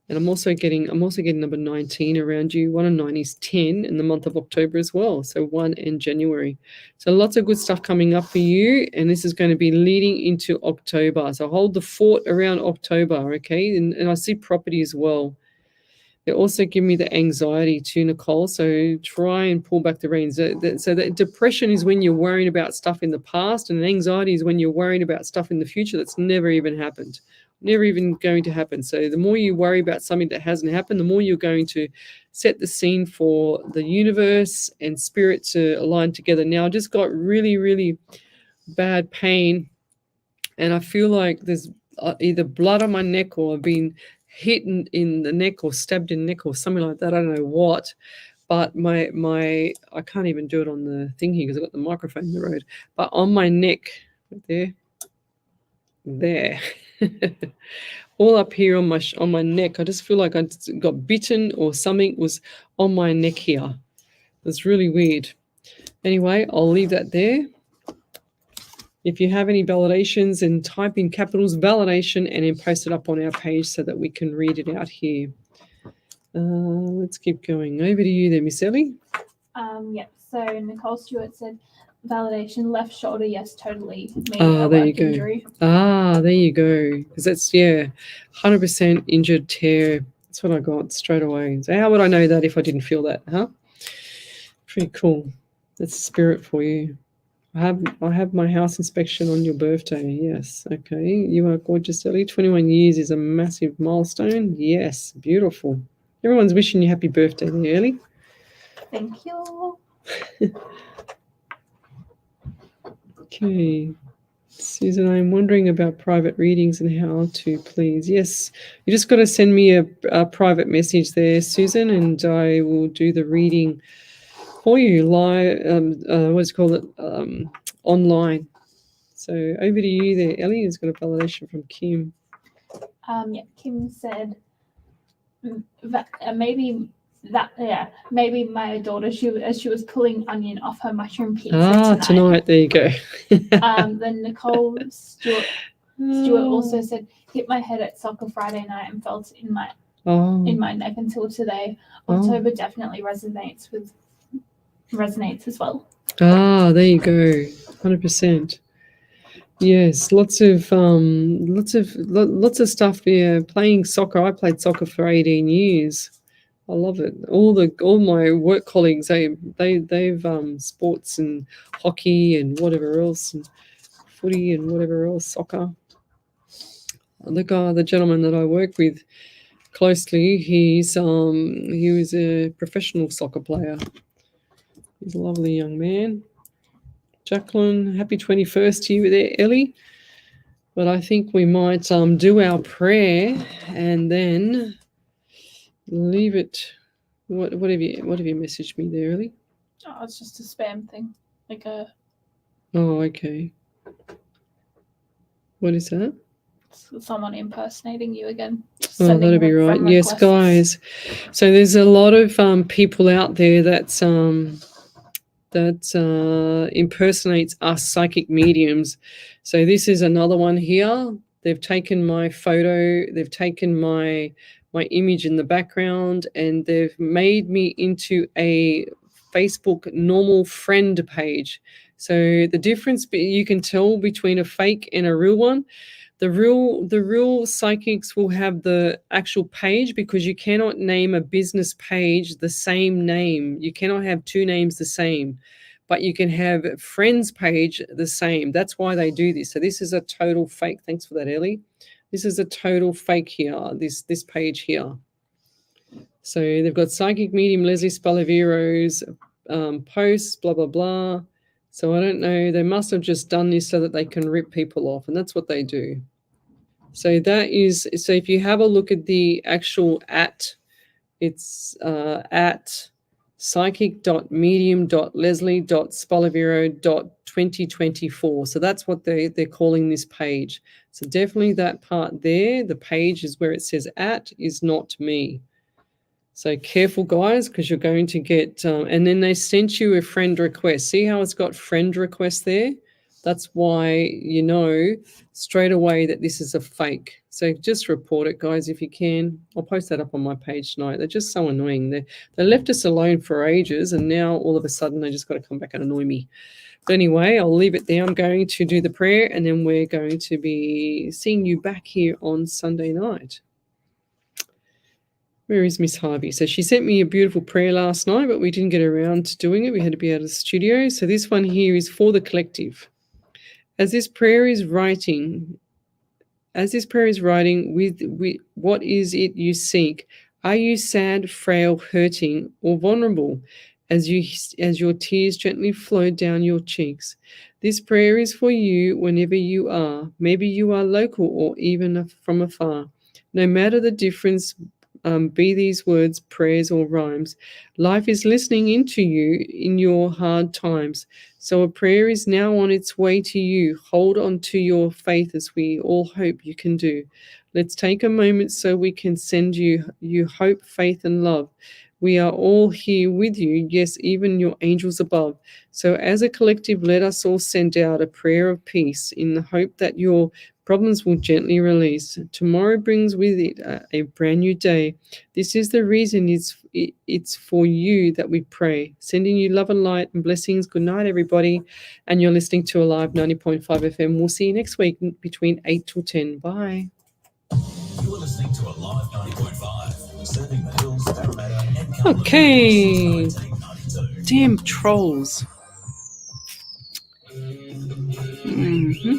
And I'm also getting number 19 around you. 1 and 9 is 10 in the month of October as well. So 1 in January. So lots of good stuff coming up for you. And this is going to be leading into October. So hold the fort around October, okay? And I see property as well. They also give me the anxiety too, Nicole. So try and pull back the reins. So that depression is when you're worrying about stuff in the past, and anxiety is when you're worrying about stuff in the future that's never even happened. Never even going to happen. So the more you worry about something that hasn't happened, the more you're going to set the scene for the universe and spirit to align together. Now, I just got really, really bad pain, and I feel like there's either blood on my neck or I've been hit in the neck or stabbed in the neck or something like that. I don't know what. But my I can't even do it on the thing here because I've got the microphone in the road. But on my neck, right there. All up here on my neck, I just feel like I got bitten or something was on my neck here. It's really weird. Anyway, I'll leave that there. If you have any validations, and type in capitals validation and then post it up on our page so that we can read it out here. Let's keep going. Over to you there, Miss Ellie. Yep. So Nicole Stewart said, validation, left shoulder, yes, totally. There you go. Injury. There you go. Because that's 100% injured tear. That's what I got straight away. So how would I know that if I didn't feel that, huh? Pretty cool. That's spirit for you. I have my house inspection on your birthday. Yes. Okay. You are gorgeous, Ellie. 21 years is a massive milestone. Yes. Beautiful. Everyone's wishing you happy birthday there, Ellie. Thank you. Okay. Susan, I'm wondering about private readings and how to, please. Yes. You just got to send me a private message there, Susan, and I will do the reading for you live, online. So over to you there, Ellie. Has got a validation from Kim. Kim said maybe my daughter, as she was pulling onion off her mushroom pizza tonight. There you go. Then Nicole Stewart also said, hit my head at soccer Friday night and felt in my neck until today. October definitely resonates as well. There you go. 100%. Yes, lots of stuff. Yeah, playing soccer. I played soccer for 18 years. I love it. All my work colleagues, they've sports and hockey and whatever else, and footy and whatever else, soccer. The gentleman that I work with closely, he was a professional soccer player. He's a lovely young man. Jacqueline, happy 21st to you there, Ellie. But I think we might do our prayer and then leave it. What have you messaged me there, Ellie? Oh, it's just a spam thing. Oh, okay. What is that? Someone impersonating you again. That'll be right. Yes, guys. So there's a lot of people out there that impersonates us psychic mediums. So this is another one here. They've taken my photo. They've taken my image in the background, and they've made me into a Facebook normal friend page. So the difference, you can tell between a fake and a real one. The real psychics will have the actual page, because you cannot name a business page the same name. You cannot have two names the same. but you can have friends page the same. That's why they do this. So this is a total fake. Thanks for that, Ellie. This is a total fake here, this page here. So they've got Psychic Medium Lesley Spaliviero's posts, blah, blah, blah. So I don't know. They must have just done this so that they can rip people off, and that's what they do. So that is, so if you have a look at the actual it's at psychic.medium.lesley.spaliviero.2024. So that's what they're calling this page. So definitely that part there, the page is where it says at is not me. So careful, guys, because you're going to get, and then they sent you a friend request. See how it's got friend request there? That's why you know straight away that this is a fake. So just report it, guys, if you can. I'll post that up on my page tonight. They're just so annoying. They left us alone for ages, and now all of a sudden they just got to come back and annoy me. But anyway, I'll leave it there. I'm going to do the prayer, and then we're going to be seeing you back here on Sunday night. Where is Miss Harvey? So she sent me a beautiful prayer last night, but we didn't get around to doing it. We had to be out of the studio. So this one here is for the collective. As this prayer is writing, with what is it you seek? Are you sad, frail, hurting, or vulnerable as your tears gently flow down your cheeks? This prayer is for you whenever you are. Maybe you are local or even from afar. No matter the difference, be these words, prayers, or rhymes. Life is listening into you in your hard times. So a prayer is now on its way to you. Hold on to your faith as we all hope you can do. Let's take a moment so we can send you hope, faith, and love. We are all here with you, yes, even your angels above. So as a collective, let us all send out a prayer of peace in the hope that your problems will gently release. Tomorrow brings with it a brand new day. This is the reason it's for you that we pray. Sending you love and light and blessings. Good night, everybody. And you're listening to Alive 90.5 FM. We'll see you next week between 8 till 10. Bye. You are listening to Alive 90.5, serving the hills, Parramatta, and Cumberland Okay. since 1992. Damn trolls. Mm-hmm.